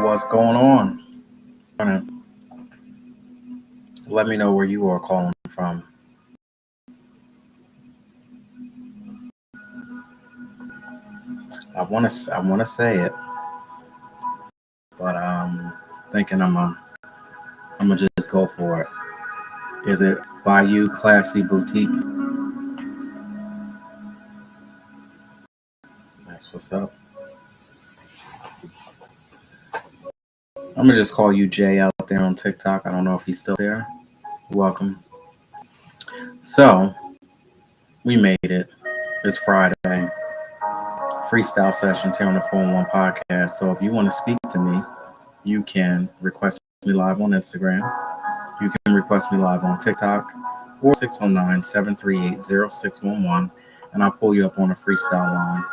What's going on? Wanna Let me know where you are calling from. I wanna say it, but thinking I'm gonna just go for it. Is it Bayou Classy Boutique? That's what's up. I'm gonna just call you Jay out there on TikTok. I don't know if he's still there. Welcome. So we made it. It's Friday. Freestyle sessions here on the 411 podcast. So if you want to speak to me, you can request me live on Instagram. You can request me live on TikTok or 609-738-0611, and I'll pull you up on a freestyle line.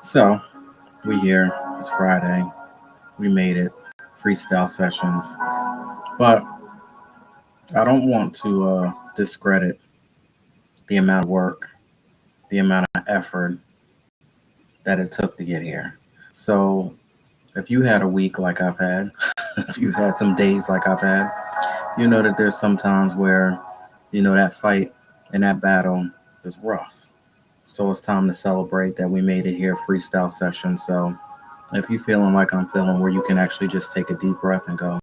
So we here. It's Friday. We made it. Freestyle sessions. But I don't want to discredit the amount of work, the amount of effort that it took to get here. So if you had a week like I've had, if you've had some days like I've had, you know that there's some times where, that fight and that battle is rough. So it's time to celebrate that we made it here, freestyle session. So if you're feeling like I'm feeling, where you can actually just take a deep breath and go,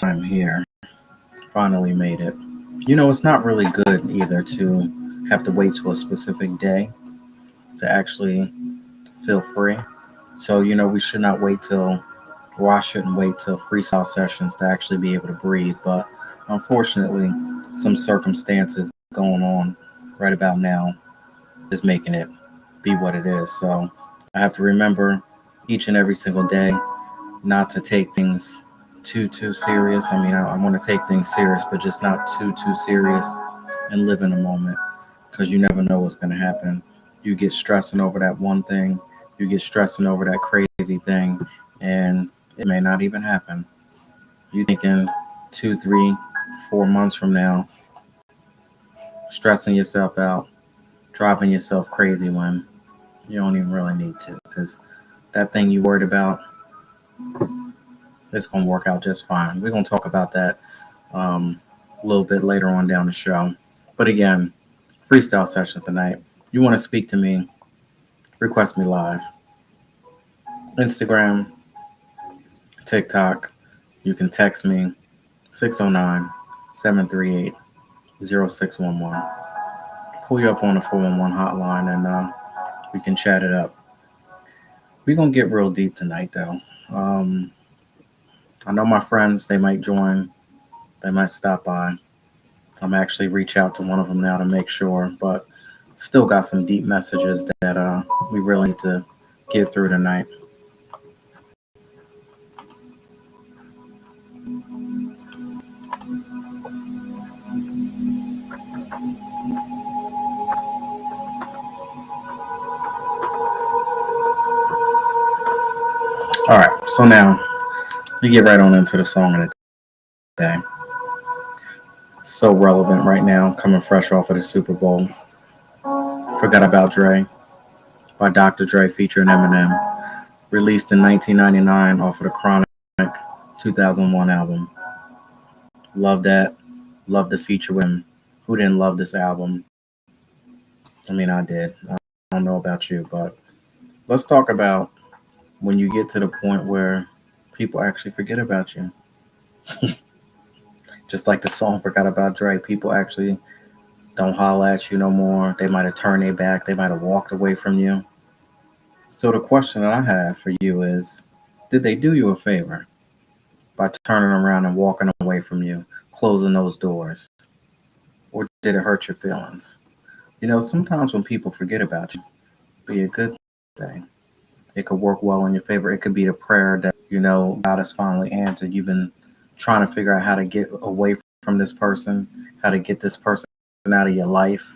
I'm here, finally made it. It's not really good either to have to wait till a specific day to actually feel free. So, we should not wait till, or I shouldn't wait till freestyle sessions to actually be able to breathe. But unfortunately, some circumstances going on right about now is making it be what it is. So I have to remember each and every single day not to take things too serious. I mean, I want to take things serious, but just not too serious, and live in the moment, because you never know what's going to happen. You get stressing over that one thing, you get stressing over that crazy thing, and it may not even happen. You thinking 2, 3, 4 months from now, stressing yourself out, driving yourself crazy when you don't even really need to, because that thing you worried about, it's going to work out just fine. We're going to talk about that a little bit later on down the show. But again, freestyle sessions tonight. You want to speak to me, request me live. Instagram, TikTok. You can text me 609-738-0611. Pull you up on the 411 hotline, and we can chat it up. We're going to get real deep tonight, though. I know my friends, they might join, they might stop by. I'm actually reach out to one of them now to make sure, but still got some deep messages that we really need to get through tonight. All right, so now we get right on into the song of the day. So relevant right now, coming fresh off of the Super Bowl. Forgot About Dre by Dr. Dre featuring Eminem, released in 1999 off of the Chronic 2001 album. Love that. Love the feature with him. Who didn't love this album? I mean, I did. I don't know about you, but let's talk about when you get to the point where people actually forget about you. Just like the song Forgot About Dre, people actually don't holler at you no more. They might have turned their back. They might have walked away from you. So the question that I have for you is, did they do you a favor by turning around and walking away from you, closing those doors? Or did it hurt your feelings? Sometimes when people forget about you, be a good thing. It could work well in your favor. It could be the prayer that, God has finally answered. You've been trying to figure out how to get away from this person, how to get this person out of your life.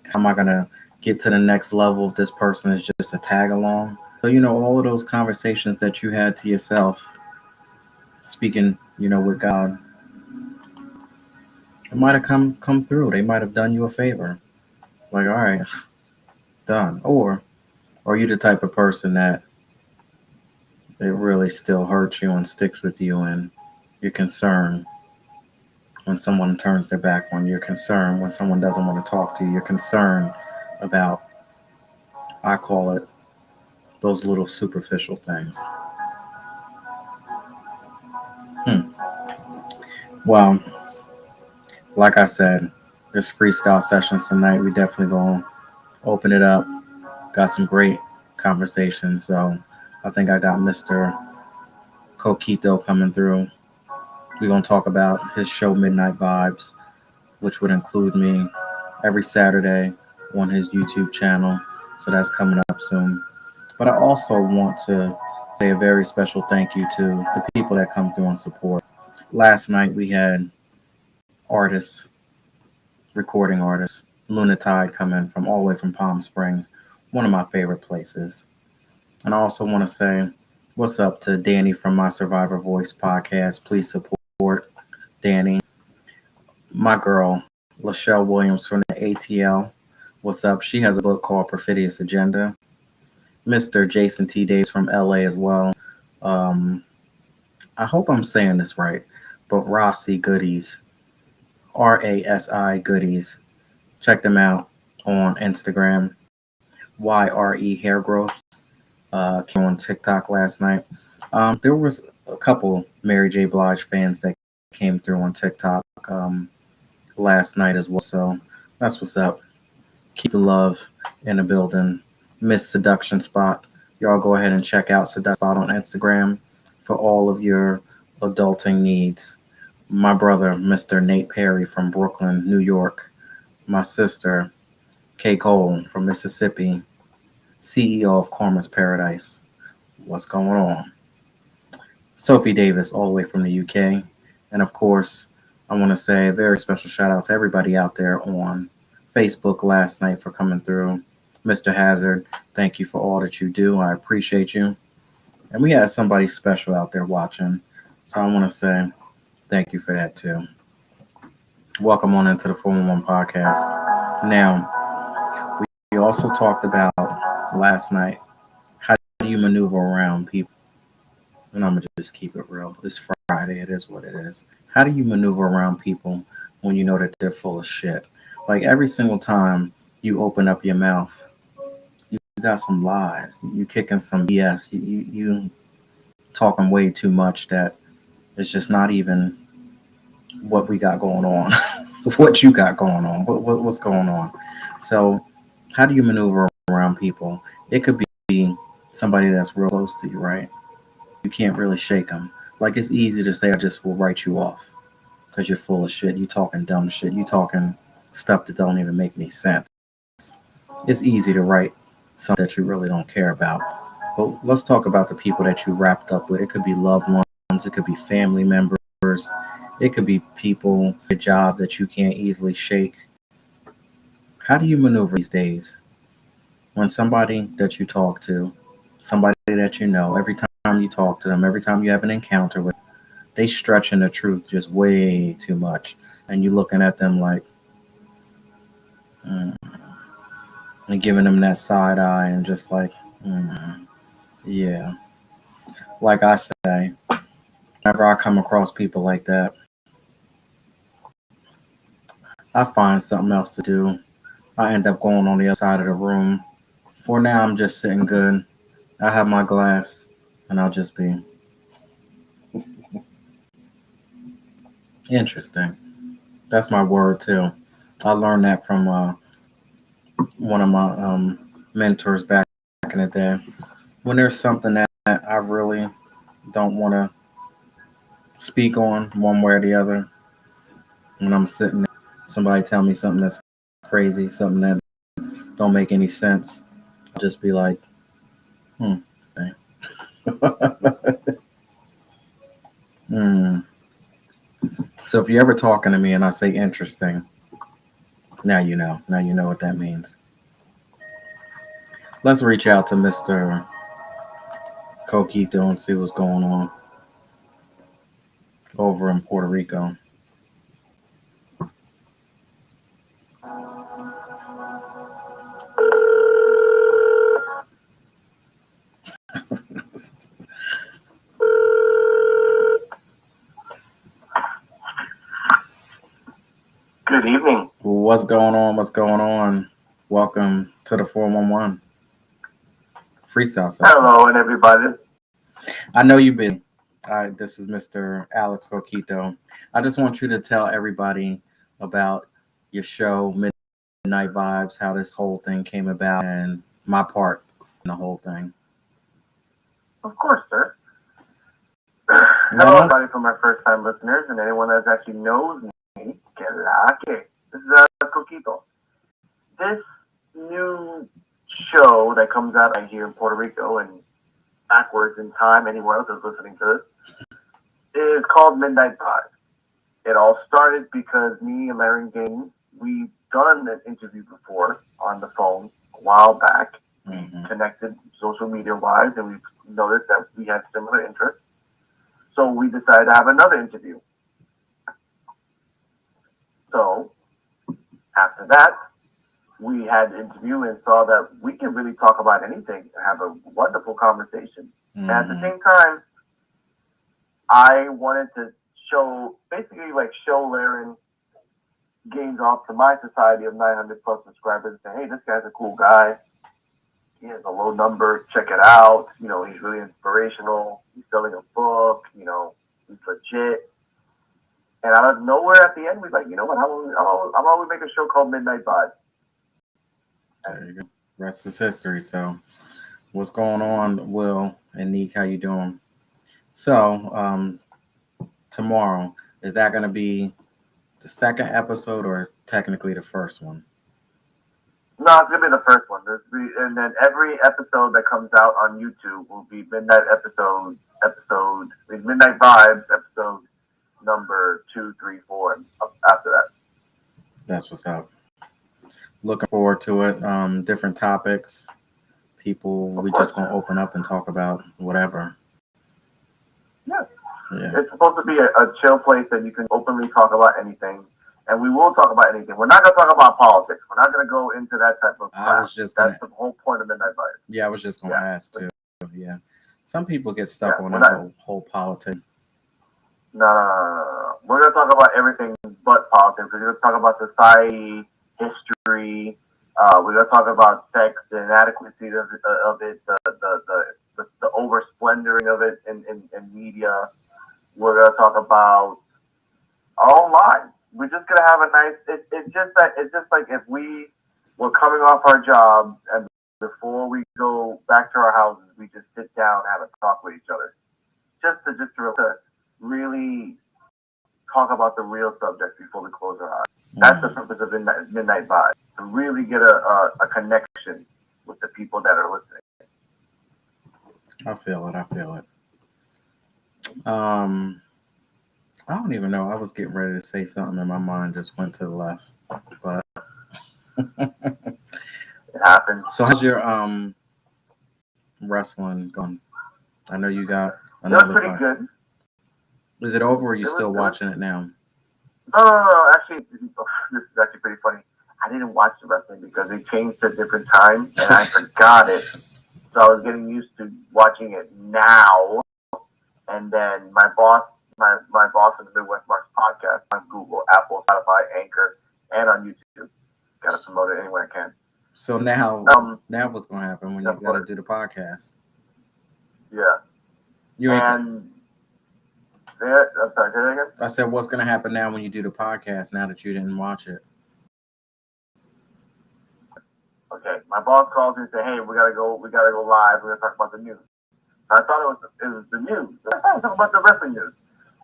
How am I going to get to the next level if this person is just a tag along? So, all of those conversations that you had to yourself, speaking, with God, it might have come through. They might have done you a favor. Like, all right, done. Or Or are you the type of person that it really still hurts you and sticks with you, and you're concerned when someone turns their back on you, you're concerned when someone doesn't want to talk to you, you're concerned about, I call it, those little superficial things. Hmm. Well, like I said, there's freestyle sessions tonight. We definitely gonna open it up. Got some great conversations. So I think I got Mr. Coquito coming through. We're gonna talk about his show Midnight Vibes, which would include me every Saturday on his YouTube channel. So that's coming up soon. But I also want to say a very special thank you to the people that come through and support. Last night we had artists, recording artists, Lunatide coming from all the way from Palm Springs, one of my favorite places. And I also want to say what's up to Danny from My Survivor Voice podcast. Please support Danny. My girl, Lachelle Williams from the ATL. What's up? She has a book called Perfidious Agenda. Mr. Jason T. Davis from LA as well. Um, I hope I'm saying this right, but Rossi Goodies, RASI Goodies. Check them out on Instagram. YRE Hair Growth. Came on TikTok last night. There was a couple Mary J. Blige fans that came through on TikTok last night as well. So that's what's up. Keep the love in the building. Miss Seduction Spot. Y'all go ahead and check out Seduction Spot on Instagram for all of your adulting needs. My brother, Mr. Nate Perry from Brooklyn, New York. My sister, Kay Cole from Mississippi, CEO of Karma's Paradise. What's going on? Sophie Davis, all the way from the UK. And of course, I want to say a very special shout out to everybody out there on Facebook last night for coming through. Mr. Hazard, thank you for all that you do. I appreciate you. And we had somebody special out there watching. So I want to say thank you for that too. Welcome on into the 411 podcast. Now, we also talked about last night how do you maneuver around people? And I'm going to just keep it real. It's Friday. It is what it is. How do you maneuver around people when you know that they're full of shit? Like every single time you open up your mouth, you got some lies. You kicking some BS. You talking way too much that it's just not even what we got going on, what you got going on, what's going on. So, how do you maneuver around people? It could be somebody that's real close to you, right? You can't really shake them. Like it's easy to say, I just will write you off because you're full of shit. You talking dumb shit. You talking stuff that don't even make any sense. It's easy to write something that you really don't care about. But let's talk about the people that you wrapped up with. It could be loved ones. It could be family members. It could be people, a job that you can't easily shake. How do you maneuver these days when somebody that you talk to, somebody that you know, every time you talk to them, every time you have an encounter with, they stretching the truth just way too much, and you looking at them like, mm, and giving them that side eye and just like, yeah. Like I say, whenever I come across people like that, I find something else to do. I end up going on the other side of the room. For now, I'm just sitting good. I have my glass, and I'll just be interesting. That's my word too. I learned that from one of my mentors back in the day. When there's something that I really don't want to speak on one way or the other, when I'm sitting there, somebody tell me something that's crazy, something that don't make any sense, I'll just be like, hmm. Hmm. So if you're ever talking to me and I say interesting, now you know. Now you know what that means. Let's reach out to Mr. Coquito and see what's going on over in Puerto Rico. Good evening. What's going on? What's going on? Welcome to the 411 freestyle session. Hello, and everybody. I know you've been. This is Mr. Alex Coquito. I just want you to tell everybody about your show, Midnight Vibes, how this whole thing came about, and my part in the whole thing. Of course, sir. Now, Hello, don't everybody, for my first-time listeners and anyone that actually knows me. Que la que. This is Coquito. This new show that comes out right here in Puerto Rico and backwards in time, anyone else is listening to this, is called Midnight Vibes. It all started because me and Larry Gaines, we've done an interview before on the phone a while back. Mhm. Connected social media wise, and we've noticed that we had similar interests. So we decided to have another interview. So after that, we had an interview and saw that we can really talk about anything and have a wonderful conversation. And at the Mhm. same time, I wanted to show Laren Gaines off to my society of 900 plus subscribers and say, hey, this guy's a cool guy. He has a low number. Check it out. He's really inspirational. He's selling a book. He's legit. And out of nowhere, at the end, we're like, you know what? I'm always make a show called Midnight Vibes. There you go. Rest is history. So, what's going on, Will and Neek? How you doing? So, tomorrow, is that going to be the second episode or technically the first one? No, it's gonna be the first one. And then every episode that comes out on YouTube will be Midnight Vibes episode number 2, 3, 4, and up after that. That's what's up. Looking forward to it. Different topics. People, we just gonna open up and talk about whatever. Yeah. Yeah. It's supposed to be a chill place that you can openly talk about anything. And we will talk about anything. We're not going to talk about politics. We're not going to go into that type of crap. That's the whole point of Midnight Vibes. Yeah, I was just going to ask, too. Yeah. Some people get stuck on that whole politics. No. We're going to talk about everything but politics. We're going to talk about society, history. We're going to talk about sex, the inadequacy of it, the over-splendoring of it in media. We're going to talk about our own lives. We're just gonna have a nice. It's just like if we were coming off our jobs and before we go back to our houses, we just sit down and have a talk with each other, just to really talk about the real subjects before we close our eyes. That's the purpose of Midnight Vibe, to really get a connection with the people that are listening. I feel it. I don't even know. I was getting ready to say something and my mind just went to the left. But it happens. So how's your wrestling going? I know you got another pretty fight. Good. Is it over or are you still watching it now? No. Actually, this is actually pretty funny. I didn't watch the wrestling because they changed to a different time and I forgot it. So I was getting used to watching it now. And then my boss in the Midwest Marks podcast on Google, Apple, Spotify, Anchor, and on YouTube. Got to promote it anywhere I can. So now what's going to happen when you got to do the podcast? Yeah. I'm sorry, say that again? I said, what's going to happen now when you do the podcast now that you didn't watch it? Okay, my boss calls me and says, hey, we gotta go live. We're gonna talk about the news. I thought it was the news. I thought we were talking about the wrestling news.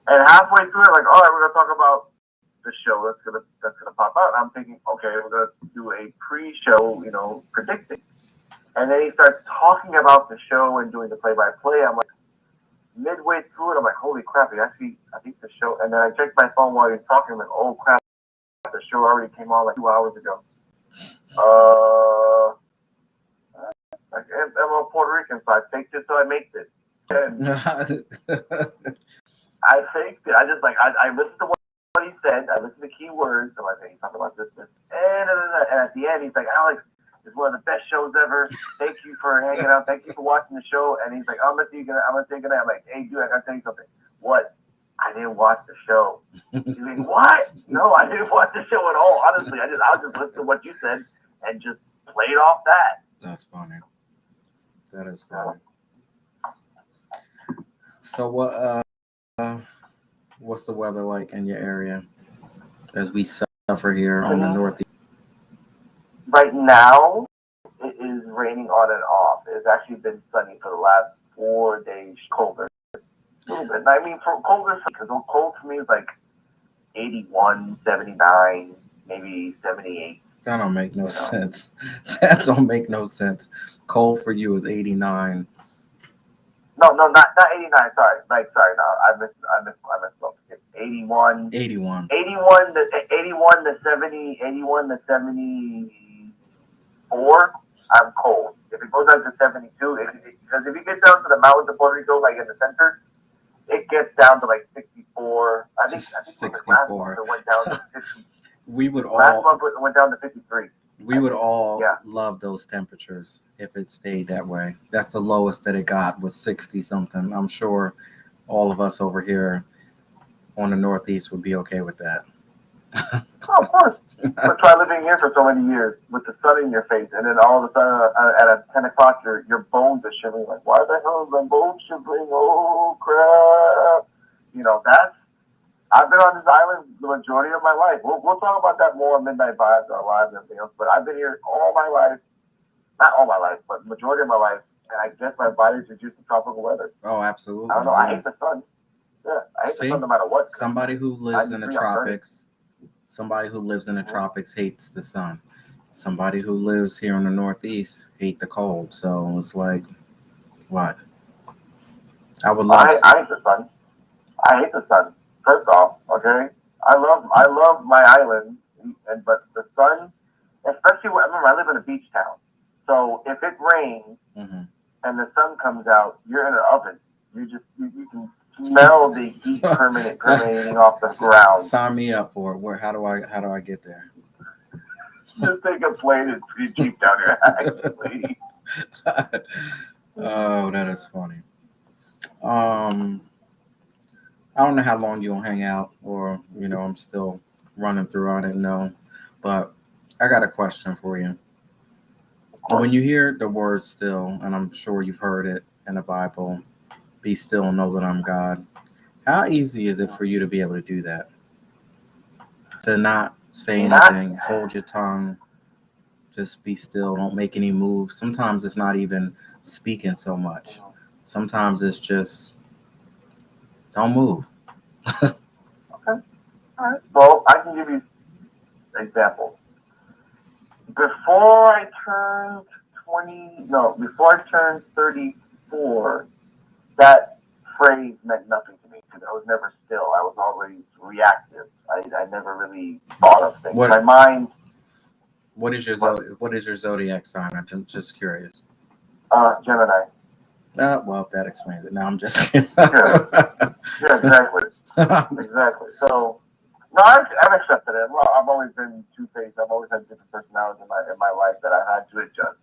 And halfway through it, like, all right, we're gonna talk about the show that's gonna pop out. I'm thinking, okay, we're gonna do a pre-show, predicting. And then he starts talking about the show and doing the play-by-play. I'm like, midway through it, I'm like, holy crap! I think the show. And then I checked my phone while he's talking. I'm like, oh crap! The show already came on like 2 hours ago. I'm a Puerto Rican, so I faked it, so I made it. And I faked it. I listened to what he said. I listened to keywords. So I think he's talking about this. And at the end, he's like, Alex, it's one of the best shows ever. Thank you for hanging out. Thank you for watching the show. And he's like, I'm gonna say goodnight. I'm like, hey, dude, I gotta tell you something. What? I I didn't watch the show. He's like, what? No, I didn't watch the show at all. Honestly, I was just listening to what you said and just played off that. That's funny. That is funny. So what's the weather like in your area as we suffer here on the northeast? Right now, it is raining on and off. It's actually been sunny for the last 4 days. Colder, a little bit. I mean, for colder, because cold for me is like 81, 79, maybe 78. That don't make no sense. That don't make no sense. Cold for you is 89. No, not 89. Sorry, no, I missed up. It's 81. 81. 81 to 70. 81 to 74. I'm cold. If it goes out to 72, because if you get down to the mountains of Puerto Rico, like in the center, it gets down to like 64. I think 64. last month it went down to 50. We would Last all month it went down to 53. we would all love those temperatures if it stayed that way. That's the lowest that it got was 60 something. I'm sure all of us over here on the northeast would be okay with that. Oh, of course. But try living here for so many years with the sun in your face, and then all of a sudden at 10 o'clock your bones are shivering. Like, why the hell is my bones shivering? Oh crap! I've been on this island the majority of my life. We'll talk about that more on Midnight Vibes, our lives, and everything else. But I've been here all my life, not all my life, but majority of my life, and I guess my body's used to tropical weather. Oh, absolutely. I don't know. I hate the sun. Yeah, I hate the sun no matter what. Somebody who lives in the tropics. Somebody who lives in the tropics hates the sun. Somebody who lives here in the Northeast hate the cold. So it's like, what? I would love. I hate the sun. I hate the sun. First off, okay, I love my island, but the sun, especially remember I live in a beach town, so if it rains and the sun comes out, you're in an oven. You can smell the heat permeating off the ground. Sign me up for it. How do I get there? Just take a plane and jeep down your ass, please. Oh, that is funny. I don't know how long you'll hang out, or I'm still running through. I didn't know, but I got a question for you. When you hear the word "still," and I'm sure you've heard it in the Bible, "Be still and know that I'm God." How easy is it for you to be able to do that? To not say anything, hold your tongue, just be still, don't make any moves. Sometimes it's not even speaking so much. Sometimes it's just don't move. Okay. All right. Well, I can give you examples. Before I turned 34, that phrase meant nothing to me because I was never still. I was always reactive. I never really thought of things. My mind. What is your zodiac sign? I'm just curious. Gemini. Well, that explains it. Now I'm just kidding. Yeah, exactly. Exactly. So, no, I've accepted it. Well, I've always been two-faced. I've always had different personalities in my life that I've had to adjust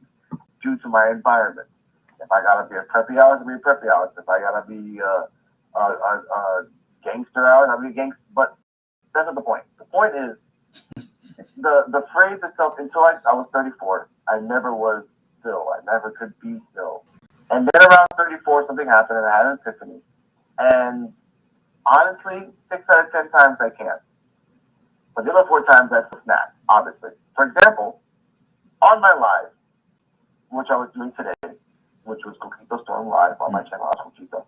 due to my environment. If I gotta be a preppy Alex, I'll be a preppy Alex. If I gotta be a gangster Alex, I'll be a gangster. But that's not the point. The point is the phrase itself. Until I was 34, I never was still. I never could be still. And then around 34, something happened, and I had an epiphany. And honestly, 6 out of 10 times I can't. But the other 4 times that's a snap, obviously. For example, on my live, which I was doing today, which was Coquito Storm Live on my channel, Coquito.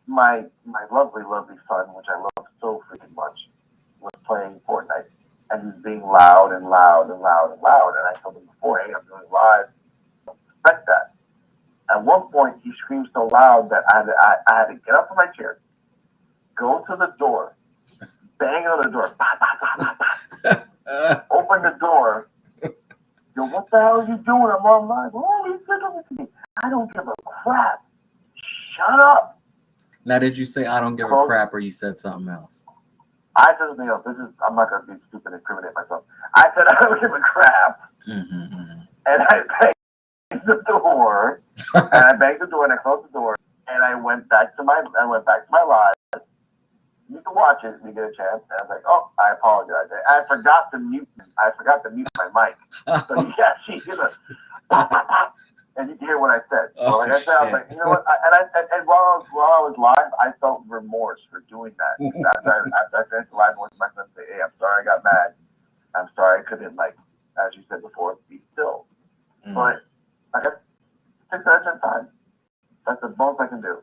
My lovely, lovely son, which I love so freaking much, was playing Fortnite. And he was being loud and loud and loud and loud. And I told him before, hey, I'm doing live. Respect that. At one point, he screamed so loud that I had to get up from my chair, go to the door, bang on the door, open the door. Yo, what the hell are you doing? I'm on live. Oh, he's listening to me. I don't give a crap. Shut up. Now, did you say I don't give a crap, or you said something else? I said something else. I'm not going to be stupid and incriminate myself. I said I don't give a crap. And I banged the door. And I closed the door. And I went back to my live. You can watch it if you get a chance. And I was like, oh, I apologize. I forgot to mute. I forgot to mute my mic. So you actually hear the pop, pop, pop, and you can hear what I said. So Oh like I said, I was shit. like, you know what? And while I was live, I felt remorse for doing that. After I finished the live, I went to my son and say, hey, I'm sorry I got mad. I'm sorry I couldn't, like, as you said before, be still. But I got 6 minutes of time. That's the most I can do.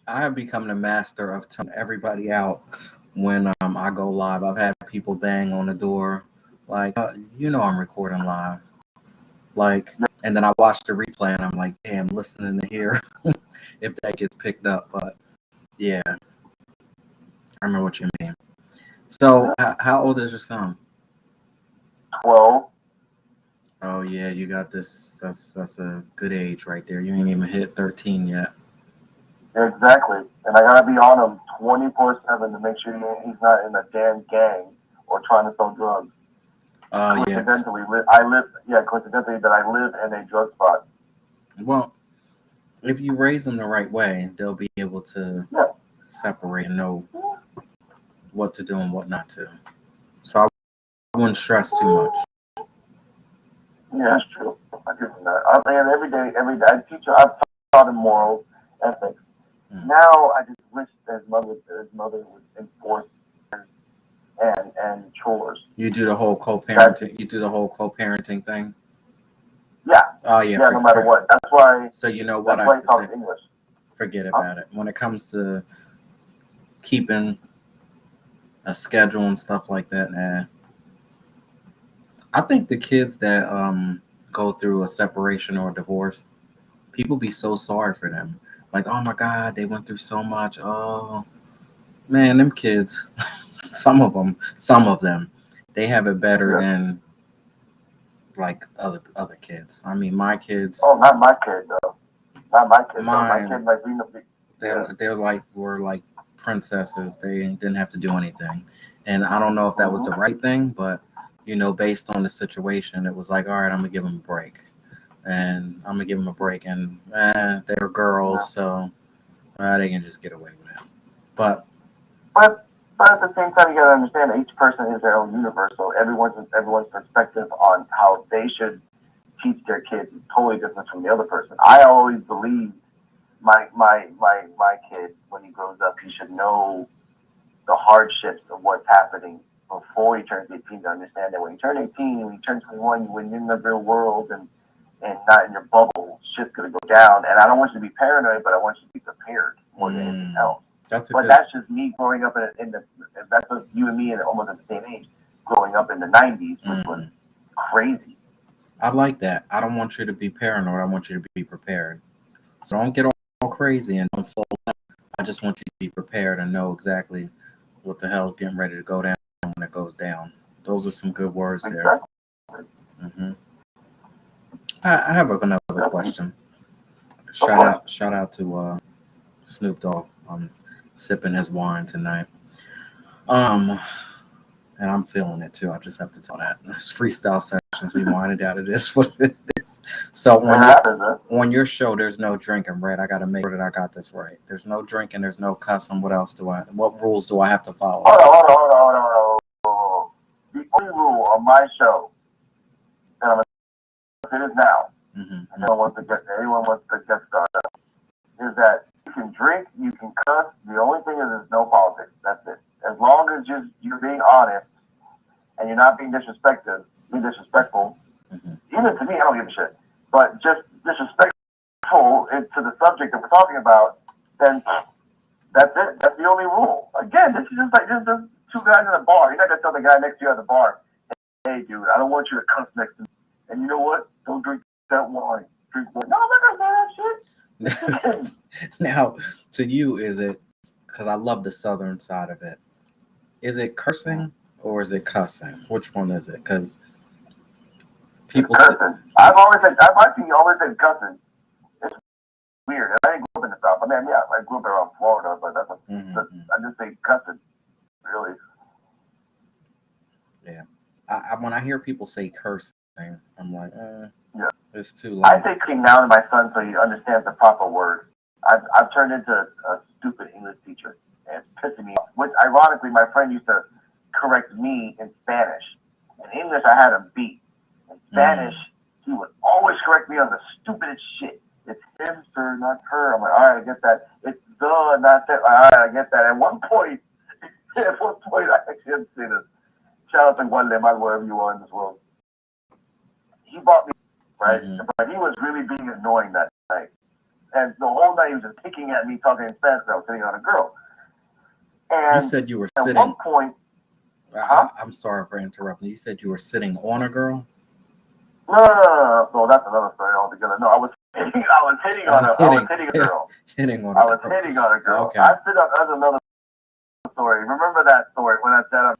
I have become the master of telling everybody out when I go live. I've had people bang on the door, like, I'm recording live, like, and then I watch the replay and I'm like, damn, listening to hear if that gets picked up. But yeah, I remember what you mean. So, how old is your son? 12. Oh yeah, you got this. That's a good age right there. You ain't even hit 13 yet. Exactly. And I gotta be on him 24/7 to make sure he's not in a damn gang or trying to sell drugs. Oh yeah. Coincidentally, coincidentally that I live in a drug spot. Well, if you raise them the right way, they'll be able to Yeah. separate and know what to do and what not to. So I wouldn't stress too much. Yeah, that's true. I give him that. I'm saying every day, I've taught him morals, ethics. Now I just wish his mother would enforce and chores. You do the whole co-parenting. You do the whole co-parenting thing. Yeah. Oh yeah. Yeah, no matter what. That's why. So you know what That's I why have he to say. talks English. Forget about it. When it comes to keeping a schedule and stuff like that, I think the kids that go through a separation or a divorce, people be so sorry for them. Like, oh my God, they went through so much. Oh man, them kids, some of them, they have it better than like other kids. I mean, my kids. Oh, not my kid though. Not my kid. My Mine, kid like we. they're like were like princesses. They didn't have to do anything, and I don't know if that was the right thing, but based on the situation, it was like, all right, I'm gonna give them a break, and I'm gonna give them a break, and they're girls, so they can just get away with it. But But at the same time, you gotta understand that each person is their own universe. So everyone's perspective on how they should teach their kids is totally different from the other person. I always believe my kid when he grows up, he should know the hardships of what's happening before he turns 18 to understand that when you turn 18, when you turn 21, when you're in the real world and not in your bubble, shit's gonna go down. And I don't want you to be paranoid, but I want you to be prepared more than anything else. That's just me growing up in the. That's just you and me in almost at the same age, growing up in the '90s, which was crazy. I like that. I don't want you to be paranoid. I want you to be prepared. So don't get all crazy and don't fall down. I just want you to be prepared and know exactly what the hell's getting ready to go down when it goes down. Those are some good words there. hmm I have another question. Shout out to Snoop Dogg. I'm sipping his wine tonight. Um, and I'm feeling it too. I just have to tell that. It's freestyle sessions. We winded out of this. What it is. So on your show, there's no drinking, right? I got to make sure that I got this right. There's no drinking. There's no cussing. What else do I? What rules do I have to follow? Hold on. The only rule on my show, and I'm gonna say this now, anyone wants to get started, is that you can drink, you can cuss. The only thing is there's no politics. That's it. As long as you're being honest and you're not being disrespectful. Even to me, I don't give a shit. But just disrespectful to the subject that we're talking about, then that's it. That's the only rule. Again, this is just two guys in a bar. You're not gonna tell the guy next to you at the bar, "Hey, dude, I don't want you to cuss next to me." And you know what? Don't drink that wine. Drink wine. No, I'm not gonna say that shit. Now, to you, is it? Because I love the southern side of it. Is it cursing or is it cussing? Which one is it? Because people. Cussing. I've actually always said cussing. It's weird. I didn't grow up in the South. I mean, yeah, I grew up around Florida, but I just say cussing. Really. Yeah. When I hear people say cursing, I'm like, yeah, it's too loud. I say cursing now to my son so he understands the proper word. I've turned into a stupid English teacher and it's pissing me off. Which, ironically, my friend used to correct me in Spanish. In English, I had him beat. In Spanish, he would always correct me on the stupidest shit. It's him, sir, not her. I'm like, all right, I get that. It's the, not that. All right, I get that. At one point, I actually had to say this. Shout out to Guatemala, wherever you are in this world. He bought me, right? But he was really being annoying that night. And the whole night he was just picking at me, talking in Spanish. I was sitting on a girl. And you said you were at sitting. one point, I'm sorry for interrupting. You said you were sitting on a girl. No, that's another story altogether. No, I was hitting on a girl. Hitting on a girl. Okay. That's another story. Remember that story when I said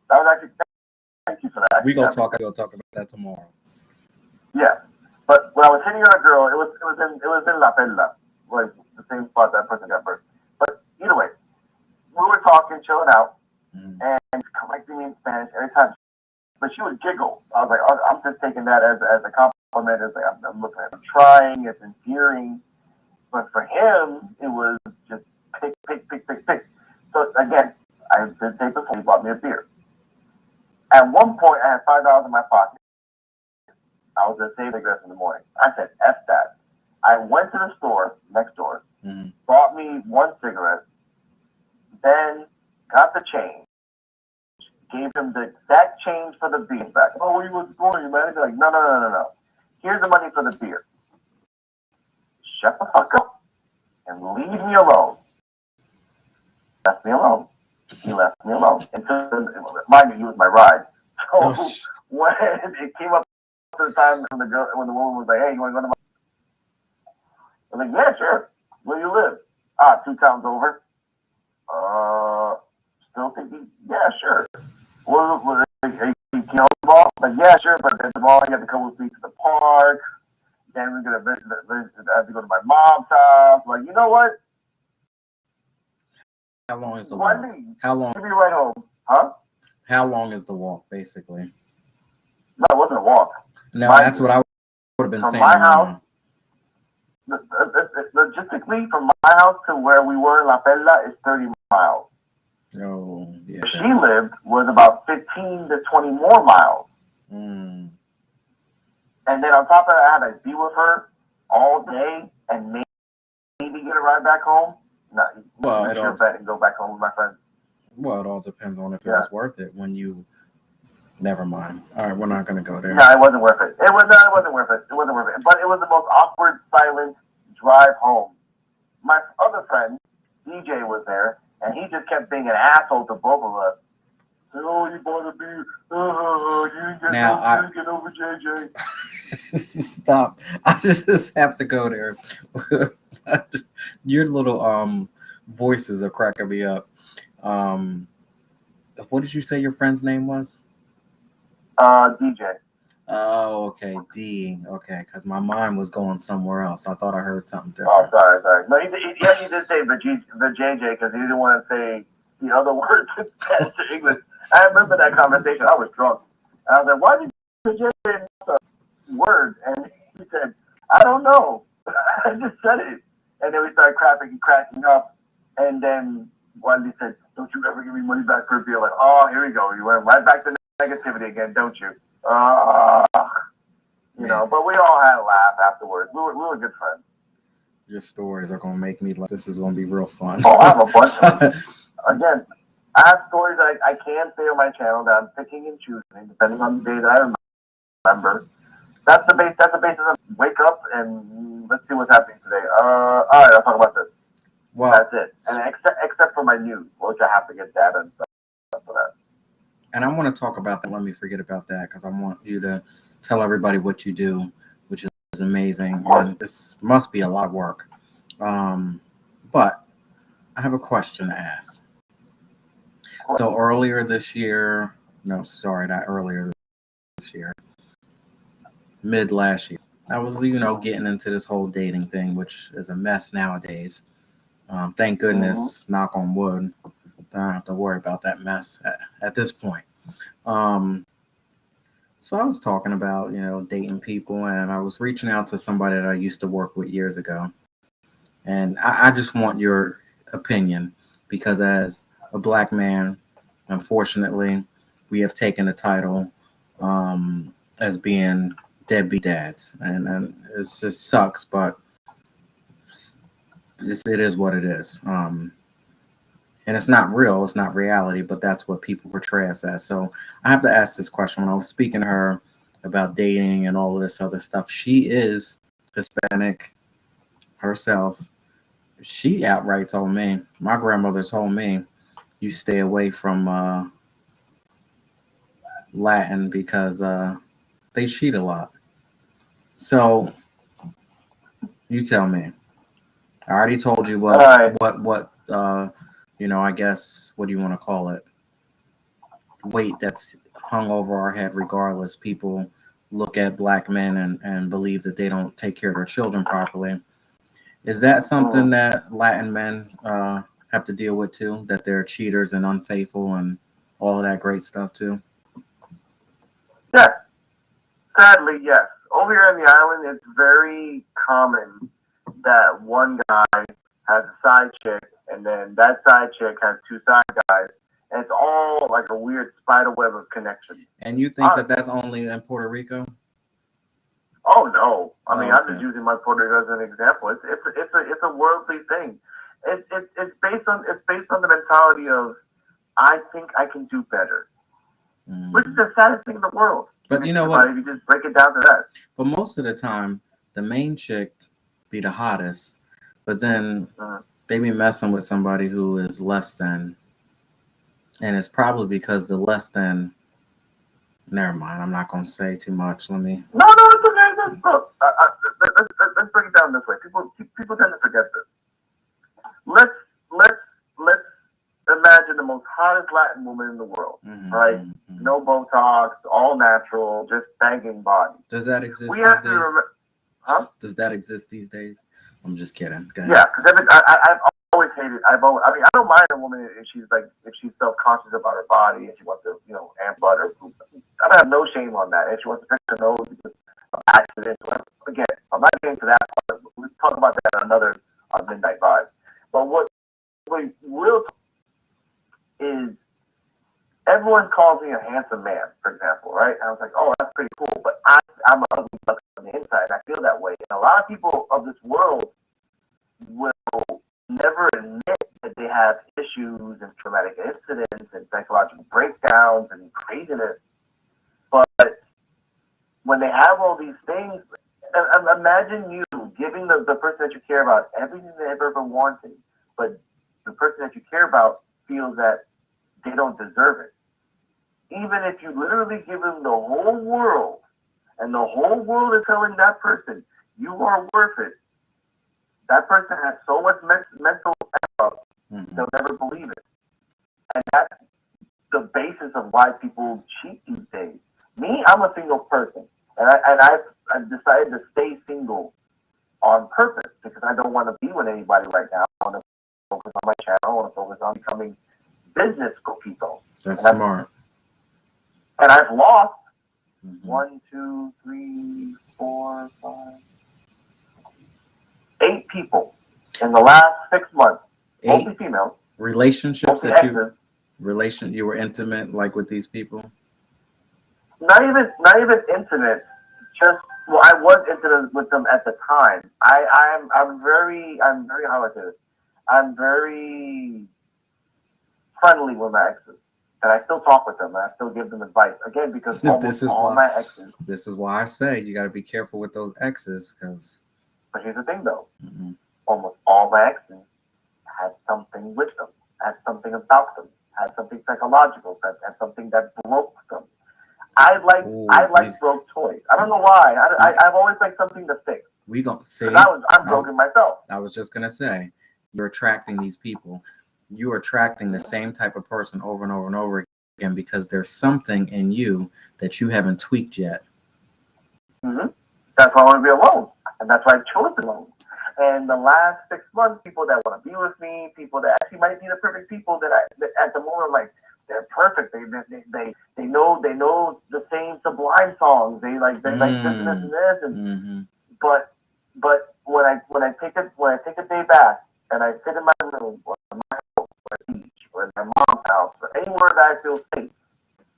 that was actually, thank you for that. We'll talk about that tomorrow. Yeah. But when I was hitting on a girl, it was in La Perla, like the same spot that person got burnt. But either way, we were talking, chilling out, and correcting me in Spanish every time. But she would giggle. I was like, I'm just taking that as a compliment. As like, I'm looking at him trying. It's endearing. But for him, it was just pick. So again, I did say before, he bought me a beer. At one point, I had $5 in my pocket. I was going to save cigarettes in the morning. I said, F that. I went to the store next door, bought me one cigarette, then got the change, gave him the exact change for the beer back. Oh, where you was going, man? He's like, no. Here's the money for the beer. Shut the fuck up and leave me alone. Left me alone. He left me alone. And so, mind you, he was my ride. So when it came up to the time when the woman was like, hey, you want to go to my... I was like, yeah, sure. Where do you live? 2 towns over. Still thinking, yeah, sure. Well, you killed the ball? Like, yeah, sure, but at the mall, you have to come with me to the park. Then we're going to have to go to my mom's house. Like, you know what? How long is the walk? How long? Give me right home. Huh? How long is the walk, basically? No, it wasn't a walk. No, that's what I would have been saying. From my house, logistically, from my house to where we were in La Perla is 30 miles. Oh, yeah. Where she lived was about 15 to 20 more miles. And then on top of that, I had to be with her all day and maybe get a ride back home. No, well, it all bet and go back home with my friends. Well, it all depends on if it was worth it when you. Never mind. All right, we're not going to go there. No, it wasn't worth it. It wasn't worth it. It wasn't worth it. But it was the most awkward, silent drive home. My other friend, DJ, was there, and he just kept being an asshole to both of us. Oh, you bought a beer. You get over JJ. Stop. I just have to go there. Your little voices are cracking me up. What did you say your friend's name was? DJ. Oh, okay, D. Okay, because my mind was going somewhere else. I thought I heard something different. Oh, sorry. No, he did say the JJ because he didn't want to say the other words in English. I remember that conversation. I was drunk. And I was like, why did you say the word? And he said, I don't know. I just said it. And then we started cracking up. And then Wendy said, don't you ever give me money back for a beer? Like, oh, here we go. You went right back to negativity again, don't you? You know, but we all had a laugh afterwards. We were good friends. Your stories are going to make me laugh. This is going to be real fun. Oh, I have a bunch of them. Again, I have stories that I can say on my channel that I'm picking and choosing, depending on the day that I remember. That's the basis of wake up and let's see what's happening today. All right, I'll talk about this. Well, that's it. And except for my news, which I have to get data and stuff for that. And I want to talk about that. Let me forget about that because I want you to tell everybody what you do, which is amazing. And this must be a lot of work. But I have a question to ask. So earlier this year, no, sorry, not earlier this year, mid last year, I was, getting into this whole dating thing, which is a mess nowadays. Thank goodness, knock on wood, I don't have to worry about that mess at this point. So I was talking about, dating people, and I was reaching out to somebody that I used to work with years ago. And I just want your opinion because as a black man, unfortunately, we have taken the title as being deadbeat dads, and it just sucks, but it is what it is. And it's not real, it's not reality, but that's what people portray us as. So I have to ask this question. When I was speaking to her about dating and all of this other stuff, she is Hispanic herself. She outright told me, my grandmother told me, you stay away from Latin because they cheat a lot. So you tell me. I already told you All right. I guess, what do you want to call it? Weight that's hung over our head regardless. People look at black men and believe that they don't take care of their children properly. Is that something Mm. that Latin men have to deal with too? That they're cheaters and unfaithful and all of that great stuff too? Yes, sadly, yes. Over here on the island, it's very common that one guy has a side chick, and then that side chick has two side guys, and it's all like a weird spider web of connections. And you think that Honestly. that's only in Puerto Rico? Oh no! I mean, Oh, I'm just okay. using my Puerto Rico as an example. It's a worldly thing. It's based on the mentality of I think I can do better, which is Mm. the saddest thing in the world. If But you you think know about what? it, if you just break it down to that. But most of the time, the main chick be the hottest, but then Mm. they be messing with somebody who is less than, and it's probably because the less than. Never mind. I'm not gonna say too much. Let me. No, no, it's okay. Look, let's break it down this way. People tend to forget this. Let's let's let's imagine the most hottest Latin woman in the world, right? Mm-hmm. No Botox, all natural, just banging body. Does that We exist these have to days? remember, huh? Does that exist these days? I'm just kidding. Go ahead. Yeah, because I've always hated. I mean, I don't mind a woman if she's self conscious about her body and she wants to amp butt or poop. I don't have no shame on that. If she wants to pick her nose because of accidents, whatever. Again, I'm not getting to that part. We'll talk about that on another on Midnight Vibe. But what we will talk is everyone calls me a handsome man, for example, right? And I was like, oh, that's pretty cool. But I'm an ugly duck on the inside, and I feel that way. And a lot of people of this world will never admit that they have issues and traumatic incidents and psychological breakdowns and craziness. But when they have all these things, imagine you giving the person that you care about everything they've ever wanted, but the person that you care about feels that they don't deserve it. Even if you literally give them the whole world, and the whole world is telling that person, you are worth it, that person has so much mental up, Mm-hmm. they'll never believe it. And that's the basis of why people cheat these days. Me, I'm a single person, I've decided to stay single on purpose because I don't want to be with anybody right now. I want to focus on my channel. I want to focus on becoming business people. That's And I've, smart. and I've lost Mm-hmm. one, two, three, four, five, 8 people in the last 6 months, Eight mostly females, relationships mostly that you exes. you were intimate like with these people. Not even intimate. Just well, I was intimate with them at the time. I'm very how I say this. I'm very friendly with my exes, and I still talk with them, and I still give them advice. Again, because almost this is all why my exes. this is why I say you got to be careful with those exes because. But here's the thing, though. Mm-hmm. Almost all my exes had something with them, had something about them, had something psychological, had something that broke them. I Oh, like broke toys. I don't know why. I've always liked something to fix we gonna because see. I'm I, broken myself. I was just gonna say, you're attracting these people. You're attracting the same type of person over and over and over again because there's something in you that you haven't tweaked yet. Mm-hmm. That's why I want to be alone, and that's why I chose alone. And the last 6 months, people that want to be with me, people that actually might be the perfect people that at the moment like they're perfect. They know the same Sublime songs. They like this and this and Mm. this. And Mm-hmm. but when I take a day back and I sit in my room or my mom's house, or anywhere that I feel safe.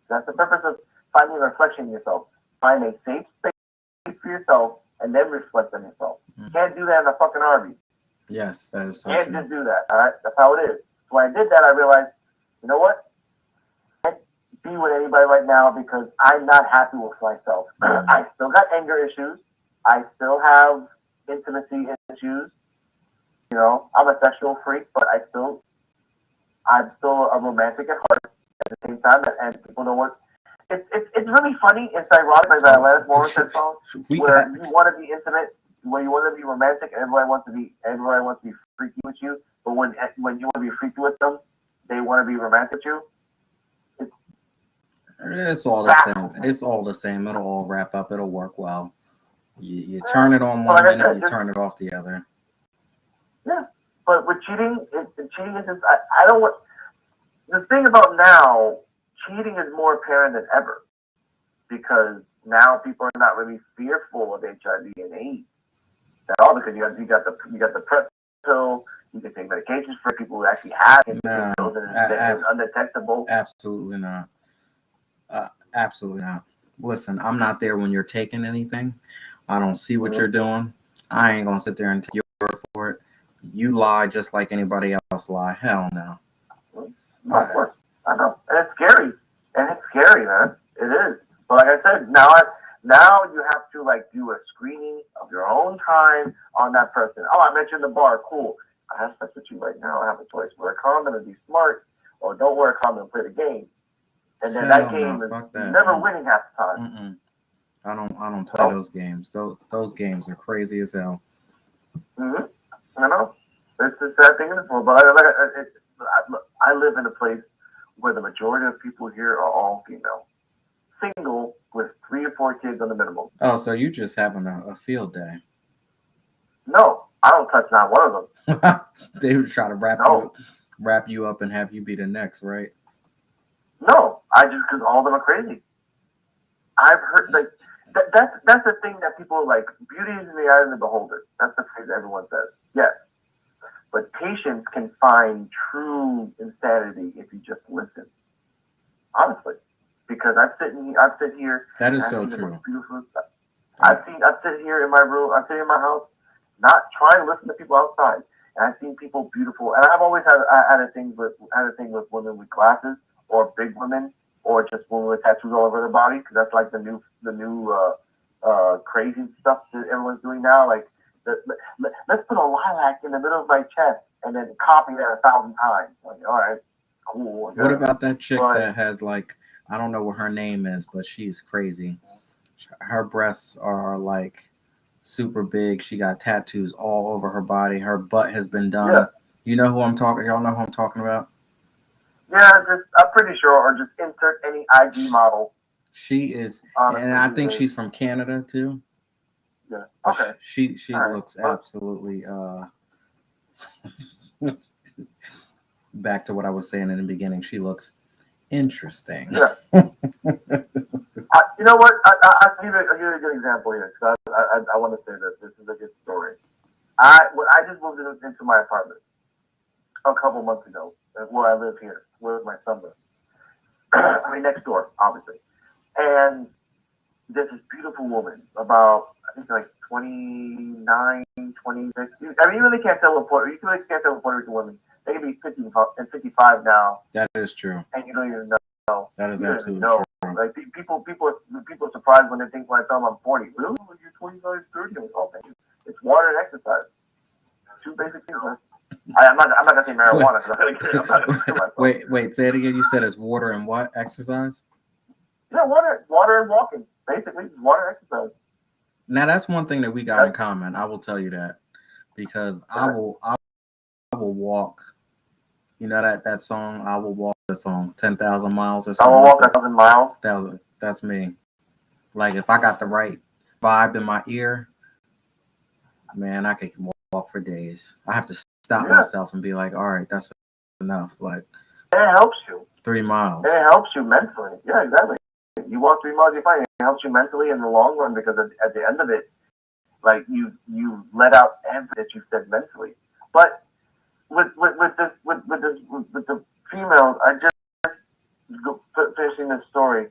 That's the purpose of finding reflection in yourself. Find a safe space for yourself and then reflect on yourself. You can't do that in a fucking RV. Yes, that is so You can't true. just do that. All right, that's how it is. So when I did that, I realized, you know what? I can't be with anybody right now because I'm not happy with myself. I still got anger issues. I still have intimacy issues. You know, I'm a sexual freak, but I'm still a romantic at heart at the same time, and people know what. It's really funny. It's ironic, like that last Morrison song, where you want to be intimate, where you want to be romantic, and everybody wants to be freaky with you. But when you want to be freaky with them, they want to be romantic with you. It's all the same. It's all the same. It'll all wrap up. It'll work well. You turn it on one minute, you turn it off the other. Yeah, but with cheating, cheating is just, I don't want. The thing about now, cheating is more apparent than ever because now people are not really fearful of HIV and AIDS at all because you got the PrEP pill. You can take medications for people who actually have it. No, It's undetectable. Absolutely not. Absolutely not. Listen, I'm not there when you're taking anything. I don't see what you're doing. I ain't gonna sit there and take your word for it. You lie just like anybody else lie. Hell no. No, of course. I know. And it's scary. Man. It is. But like I said, now you have to like do a screening of your own time on that person. Oh, I met you in the bar. Cool. I have sex with you right now. I have a choice. Wear a condom and be smart, or don't wear a condom and play the game. And then that game is never winning half the time. I don't play those games. Those games are crazy as hell. Mm-hmm. I know. It's the sad thing in this world. But I live in a place where the majority of people here are all female, single with 3 or 4 kids on the minimum. Oh, so you just having a field day? No, I don't touch not one of them. They would try to wrap you up and have you be the next, right? No, because all of them are crazy. I've heard like that's the thing that people like. Beauty is in the eye of the beholder. That's the phrase everyone says. Yes, but patience can find true insanity if you just listen. Honestly, because I sit here. That is so true. I sit here in my room. I sit in my house, not trying to listen to people outside, and I've seen people beautiful. And I've always had a thing with women with glasses, or big women, or just women with tattoos all over their body, because that's like the new crazy stuff that everyone's doing now. Like, let's put a lilac in the middle of my chest and then copy that 1,000 times. Like, all right, cool. What about that chick that has like, I don't know what her name is, but she's crazy. Her breasts are like super big. She got tattoos all over her body. Her butt has been done. Yeah. You know who I'm talking? Y'all know who I'm talking about? Yeah, I'm pretty sure, or just insert any IG model. She is, and I think she's from Canada too. Yeah. Okay. She looks absolutely. Back to what I was saying in the beginning, she looks interesting. Yeah. You know what? I'll give you a good example here. Because I want to say this. This is a good story. I just moved into my apartment a couple months ago, where I live here, with my son lives. I mean, next door, obviously. And there's this beautiful woman, about, I think like 29, 26. I mean, you really can't tell with Puerto Rican women. They can be 50 and 55 now. That is true. And you don't even know. That is absolutely true. Like, people are surprised when they think when I tell them I'm 40. Really? You're 25, 30? Oh, thank you. It's water and exercise. 2 basic things, man. I'm not gonna say marijuana because I'm gonna kill myself. Wait, say it again. You said it's water and what? Exercise? Yeah, water and walking. Basically, water and exercise. Now that's one thing that we got in common. I will tell you that, because I will walk. You know that song, I will walk the song 10,000 miles or something. I will walk 1,000 miles. That's me. Like, if I got the right vibe in my ear, man, I could walk for days. I have to stop myself and be like, all right, that's enough. Like, it helps you. 3 miles. It helps you mentally. Yeah, exactly. You walk 3 miles, you're fine. It helps you mentally in the long run, because at the end of it, like, you let out everything that you said mentally. But with the female Mills, I just finishing this story,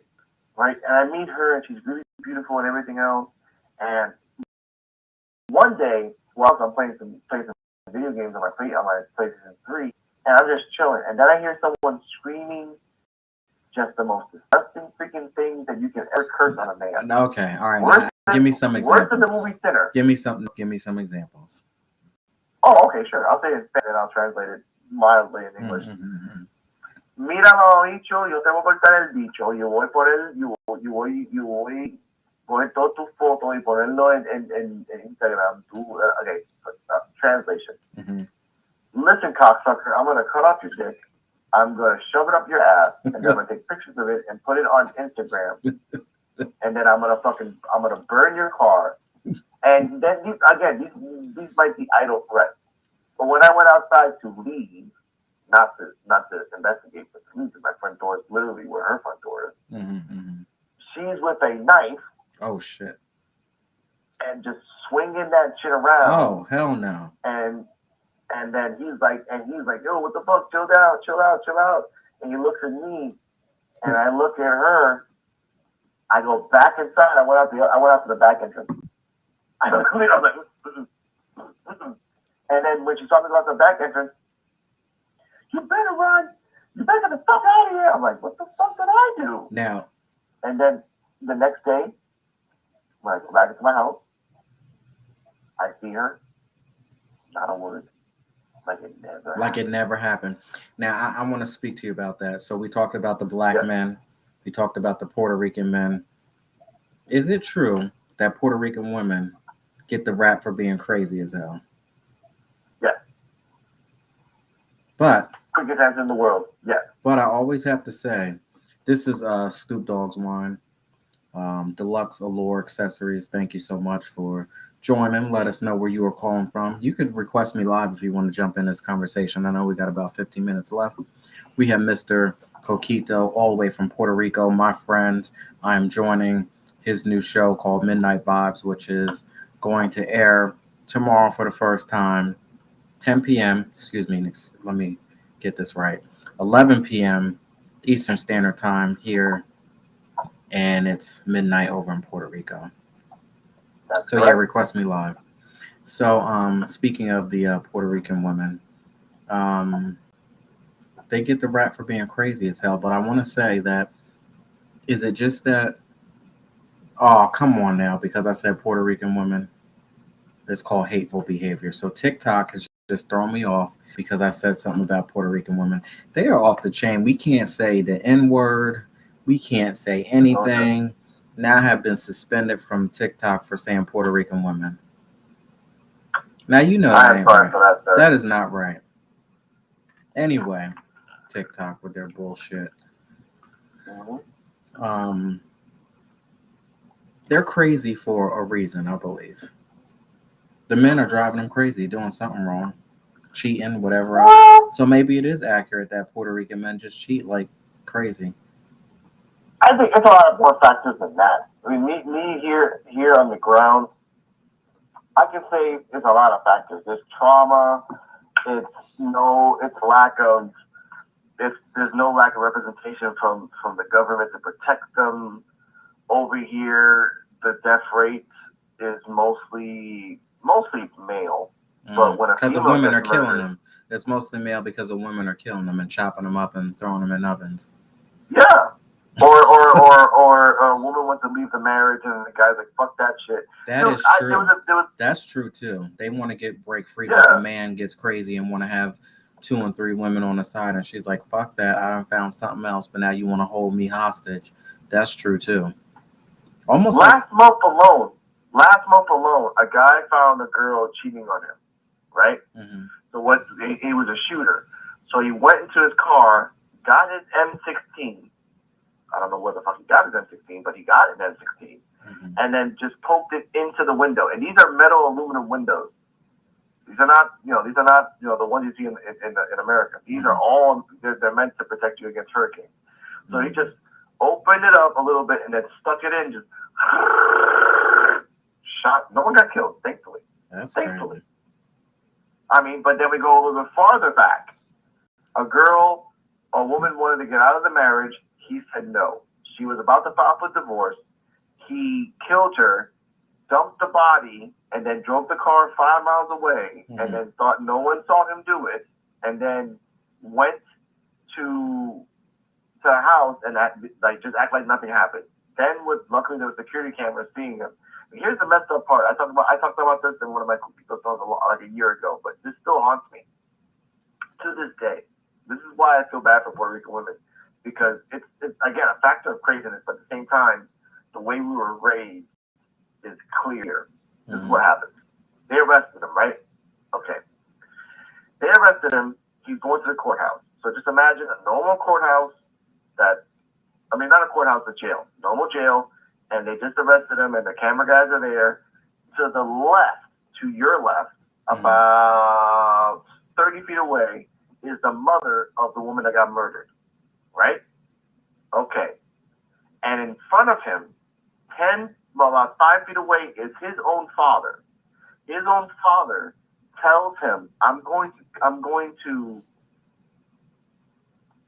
right? And I meet her, and she's really beautiful and everything else. And one day, while I'm playing some video games on my PlayStation 3, and I'm just chilling, and then I hear someone screaming just the most disgusting freaking thing that you can ever curse on a man. Okay, all right. Give me some examples. Worse than the movie Sinner. Give me some examples. Oh, okay, sure. I'll say it in Spanish and I'll translate it mildly in English. Mira, mamabicho, yo te voy a cortar el bicho. Yo voy por él, yo voy poner todas tus fotos y ponerlo en Instagram. Okay, translation. Listen, cocksucker, I'm gonna cut off your dick. I'm gonna shove it up your ass, and then I'm gonna take pictures of it and put it on Instagram. And then I'm gonna burn your car. And then these might be idle threats. But when I went outside to leave, not to investigate, but to leave, my front door is literally where her front door is. She's with a knife. Oh shit! And just swinging that shit around. Oh hell no! And then he's like, yo, what the fuck? Chill out. And he looks at me, and I look at her. I go back inside. I went out to the back entrance. I was like, and then when she's talking about the back entrance, you better run. You better get the fuck out of here. I'm like, what the fuck did I do? Now. And then the next day, when I go back into my house, I see her. Not a word. Like it never happened. Now, I want to speak to you about that. So we talked about the black men. We talked about the Puerto Rican men. Is it true that Puerto Rican women get the rap for being crazy as hell? Yes. But quickest answer in the world. Yes. But I always have to say, this is Snoop Dogg's wine. Deluxe Allure Accessories. Thank you so much for joining. Let us know where you are calling from. You could request me live if you want to jump in this conversation. I know we got about 15 minutes left. We have Mr. Coquito all the way from Puerto Rico, my friend. I am joining his new show called Midnight Vibes, which is going to air tomorrow for the first time, 10 p.m. Excuse me, let me get this right. 11 p.m. Eastern Standard Time here, and it's midnight over in Puerto Rico. So yeah, request me live. So speaking of the Puerto Rican women, they get the rap for being crazy as hell. But I want to say that, is it just that? Oh, come on now, because I said Puerto Rican women. It's called hateful behavior. So TikTok has just thrown me off because I said something about Puerto Rican women. They are off the chain. We can't say the N-word. We can't say anything. Okay. Now I have been suspended from TikTok for saying Puerto Rican women. Now you know that ain't right. That is not right. Anyway, TikTok with their bullshit. They're crazy for a reason, I believe. The men are driving them crazy, doing something wrong, cheating, whatever else. So maybe it is accurate that Puerto Rican men just cheat like crazy. I think it's a lot of more factors than that. I mean, me here on the ground, I can say it's a lot of factors. There's trauma. There's no lack of representation from the government to protect them. Over here, the death rate is mostly male. But when because the women are killing them, it's mostly male because the women are killing them and chopping them up and throwing them in ovens. Yeah. Or a woman wants to leave the marriage and the guy's like, fuck that shit. That is true. That's true too. They want to break free, but the man gets crazy and want to have 2 and 3 women on the side, and she's like, fuck that, I done found something else, but now you want to hold me hostage. That's true too. Almost last month alone, a guy found a girl cheating on him, right? Mm-hmm. So he was a shooter. So he went into his car, got his M16. I don't know where the fuck he got his M16, but he got an M16, and then just poked it into the window. And these are metal aluminum windows. These are not the ones you see in America. These are all they're meant to protect you against hurricanes. So he just opened it up a little bit and then stuck it in, just shot. No one got killed, thankfully. Thankfully. I mean, but then we go a little bit farther back. A girl A woman wanted to get out of the marriage. He said no. She was about to file for divorce. He killed her, dumped the body, and then drove the car 5 miles away, and then thought no one saw him do it, and then went to a house and just act like nothing happened. Then, luckily there was security cameras seeing him. Here's the messed up part. I talked about this in one of my Cookie songs like a year ago, but this still haunts me to this day. This is why I feel bad for Puerto Rican women, because it's again a factor of craziness, but at the same time, the way we were raised is clear. This is what happens. They arrested him, right? Okay. They arrested him. He's going to the courthouse. So just imagine a normal courthouse not a courthouse, a jail. Normal jail. And they just arrested him, and the camera guys are there. To the left, to your left, about 30 feet away, is the mother of the woman that got murdered. Right? Okay. And in front of him, about 5 feet away, is his own father. His own father tells him, I'm going to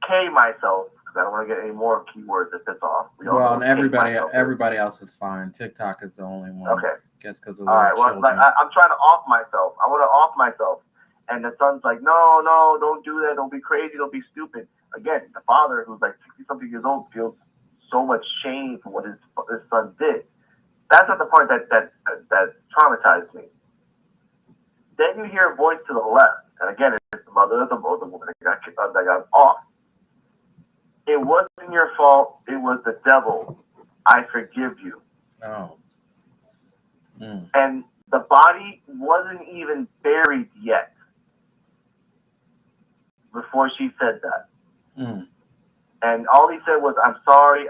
K myself, because I don't want to get any more keywords that piss off. Well, everybody else is fine. TikTok is the only one. Okay. Guess because of all right. Well, I'm trying to off myself. I want to off myself. And the son's like, no, don't do that. Don't be crazy. Don't be stupid. Again, the father, who's like 60-something years old, feels so much shame for what his son did. That's not the part that traumatized me. Then you hear a voice to the left, and again, it's the mother of the woman that got off. It wasn't your fault. It was the devil. I forgive you. Oh. And the body wasn't even buried yet before she said that. And all he said was, I'm sorry.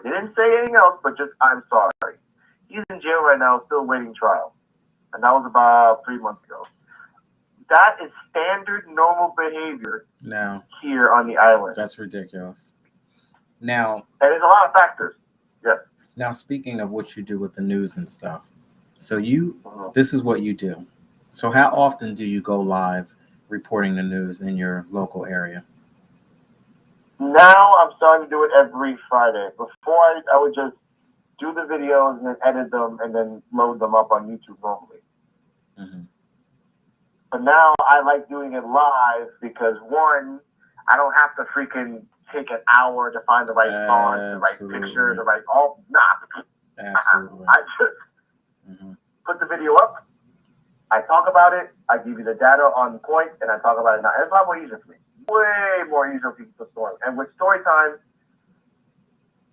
They didn't say anything else, but just, I'm sorry. He's in jail right now, still waiting trial. And that was about 3 months ago. That is standard, normal behavior here on the island. That's ridiculous. Now, and there's a lot of factors. Yes. Now, speaking of what you do with the news and stuff, so this is what you do. So how often do you go live reporting the news in your local area? Now I'm starting to do it every Friday. Before I would just do the videos and then edit them and then load them up on YouTube normally. But now I like doing it live because, one, I don't have to freaking take an hour to find the right song, the right picture, the right Absolutely. I just put the video up. I talk about it. I give you the data on point, and I talk about it now. It's a lot more easier for me. Way more easier for people to story. And with story time,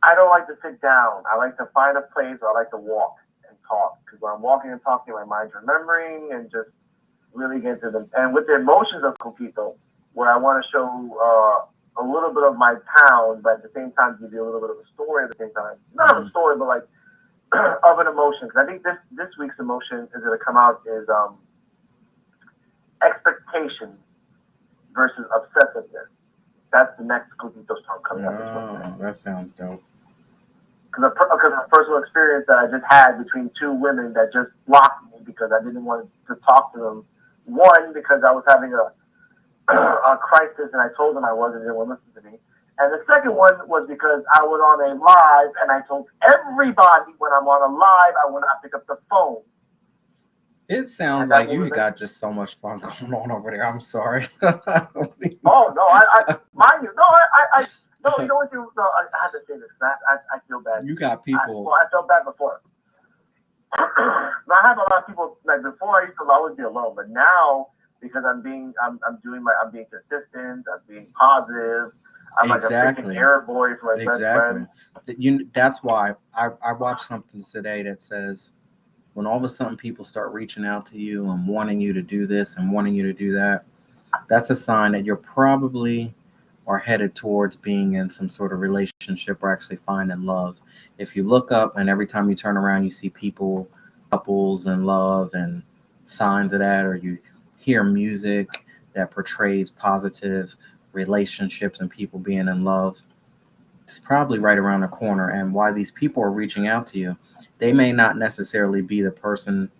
I don't like to sit down. I like to find a place where I like to walk and talk. Because when I'm walking and talking, my mind's remembering and just really get to them. And with the emotions of Coquito, where I want to show a little bit of my town, but at the same time give you a little bit of a story at the same time. Not a story, but like of an emotion. Because I think this week's emotion is going to come out is expectation versus obsessiveness. That's the next Coquito song coming out this week. That sounds dope. Because of a personal experience that I just had between two women that just blocked me because I didn't want to talk to them. One, because I was having a crisis and I told them I wasn't, they didn't listen to me. And the second one was because I was on a live and I told everybody when I'm on a live, I will not pick up the phone. It sounds like you got just so much fun going on over there. I'm sorry. Oh, no, I mind you, no, you know what I have to say this. I feel bad. You got people. I felt bad before. I have a lot of people, like before I used to always be alone, but now, because I'm being consistent, I'm being positive. I'm like a freaking Arab boy for my best friend. That's why I watched something today that says when all of a sudden people start reaching out to you and wanting you to do this and wanting you to do that, that's a sign that you're probably are headed towards being in some sort of relationship or actually finding love. If you look up and every time you turn around, you see people, couples in love and signs of that, or you hear music that portrays positive relationships and people being in love, it's probably right around the corner. And why these people are reaching out to you, they may not necessarily be the person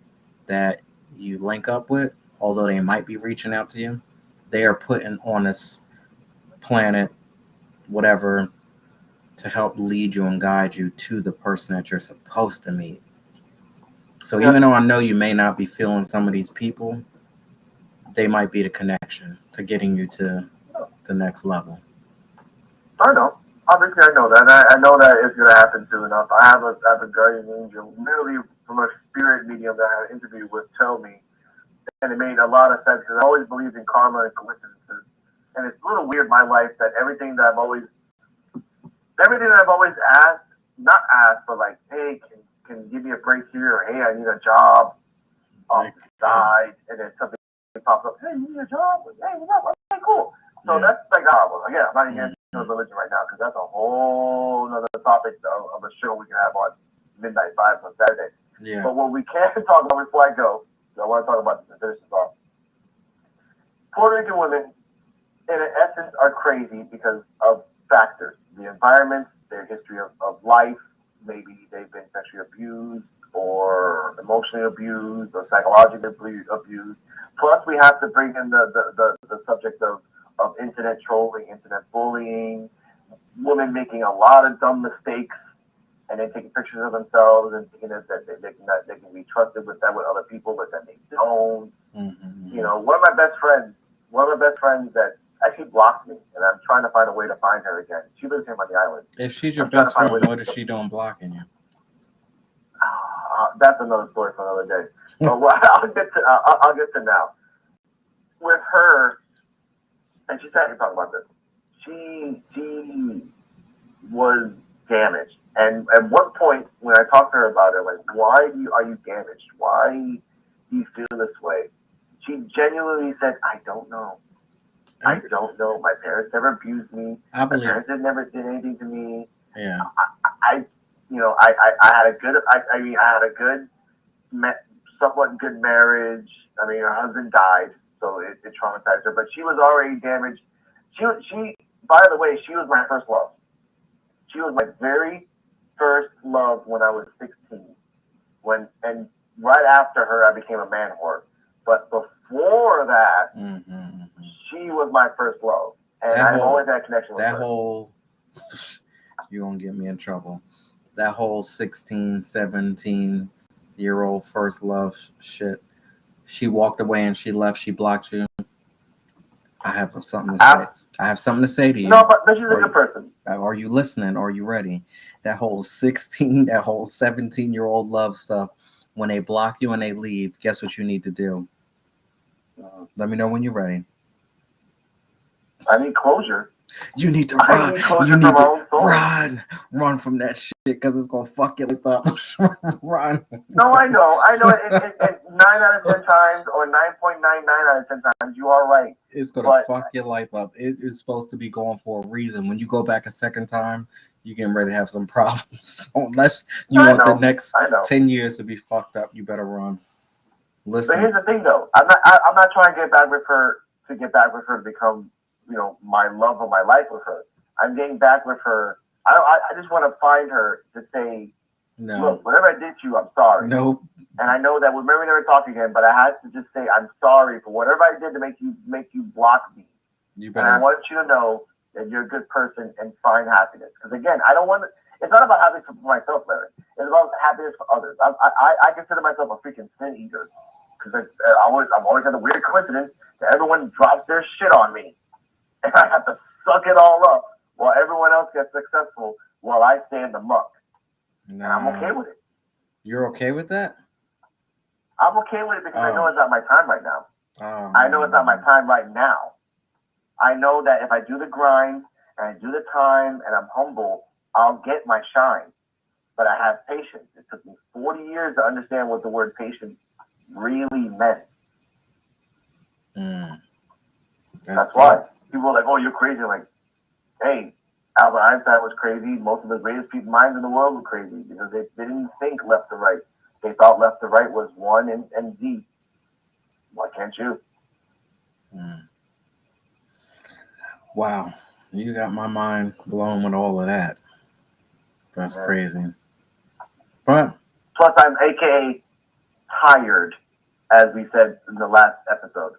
that you link up with, although they might be reaching out to you. They are putting on this planet, whatever, to help lead you and guide you to the person that you're supposed to meet. So Yeah, even though I know you may not be feeling some of these people, they might be the connection to getting you to the next level. I know. Obviously, I know that. I know that it's gonna happen soon enough. I have a guardian angel, literally from a spirit medium that I had an interview with, tell me, and it made a lot of sense because I always believed in karma and coincidences. And it's a little weird in my life that everything that I've always asked, not asked, but like, hey, can you give me a break here, or hey, I need a job off Like, the side, and then something pops up, hey, you need a job? Hey, what's up? Okay, cool. So yeah. that's like horrible. Again, I'm not even Mm, into religion right now because that's a whole other topic of a show we can have on Midnight Vibes on Saturday. yeah. But what we can talk about before I go, I want to talk about this and finish this off. Puerto Rican women, in essence, are crazy because of factors: the environment, their history of life, maybe they've been sexually abused or emotionally abused or psychologically abused. Plus, we have to bring in the subject of internet trolling, internet bullying, women making a lot of dumb mistakes and then taking pictures of themselves and thinking that they can be trusted with that with other people, but then they don't. You Mm-hmm. know, one of my best friends that actually blocked me, and I'm trying to find a way to find her again. She lives here on the island. If she's your I'm trying to best find a way friend, to. what is she doing blocking That's another story for another day. you? But what I'll get to now with her, and she's actually talking about this. She was damaged, and at one point when I talked to her about it, like, why are you damaged? Why do you feel this way? She genuinely said, I don't know. I Every, don't know. My parents never abused me. I My believe. parents never did anything to me. Yeah. I I had a good, I mean, I had a good, somewhat good marriage. I mean, her husband died, so it traumatized her. But she was already damaged. By the way, she was my first love. She was my very first love when I was 16. And right after her, I became a man whore. But before that, Mm-hmm. she was my first love, and That I've whole always had a connection with that her. whole you're gonna get me in trouble. That whole 16, 17 year old first love shit. She walked away and she left, she blocked you. I have something to say. After, I have something to say to no, you. but she's a Are good you person. are you listening? Are you ready? That whole 16, that whole 17-year-old love stuff, when they block you and they leave, guess what you need to do? Let me know when you're ready. I need closure. You need to I run. need You closure for need my to own soul. run from that shit because it's gonna fuck your life up. Run. No, I know. I know. It 9 out of 10 times, or 9.99 out of 10 times, you are right. It's gonna But fuck your life up. It is supposed to be going for a reason. When you go back a second time, you're getting ready to have some problems. So unless you I want the know. next I know. 10 years to be fucked up, you better run. But Listen, here's the thing, though. I'm not trying to get back with her to become, my love of my life with her. I'm getting back with her. I just want to find her to say, no, look, whatever I did to you, I'm sorry. nope. And I know that we'll never talk again, but I had to just say I'm sorry for whatever I did to make you block me. You And I better. want you to know that you're a good person and find happiness. Because again, I don't want to. It's not about happiness for myself, Larry. It's about happiness for others. I consider myself a freaking sin eater because I'm always had a weird coincidence that everyone drops their shit on me, and I have to suck it all up while everyone else gets successful while I stay in the muck. And I'm Nah, okay with it. you're okay with that? I'm okay with it because I know Oh, it's not my time right now. oh I know it's not my man. time right now. I know that if I do the grind and I do the time and I'm humble, I'll get my shine. But I have patience. It took me 40 years to understand what the word patience really meant. Mm, that's That's deep. why people are like, "Oh, you're crazy." Like, hey, Albert Einstein was crazy. Most of the greatest people minds in the world were crazy because they didn't think left to right. They thought left to right was one and Z. Why can't you? Mm. Wow, you got my mind blown with all of that. That's Yeah. crazy. But Plus, I'm AKA tired, as we said in the last episode.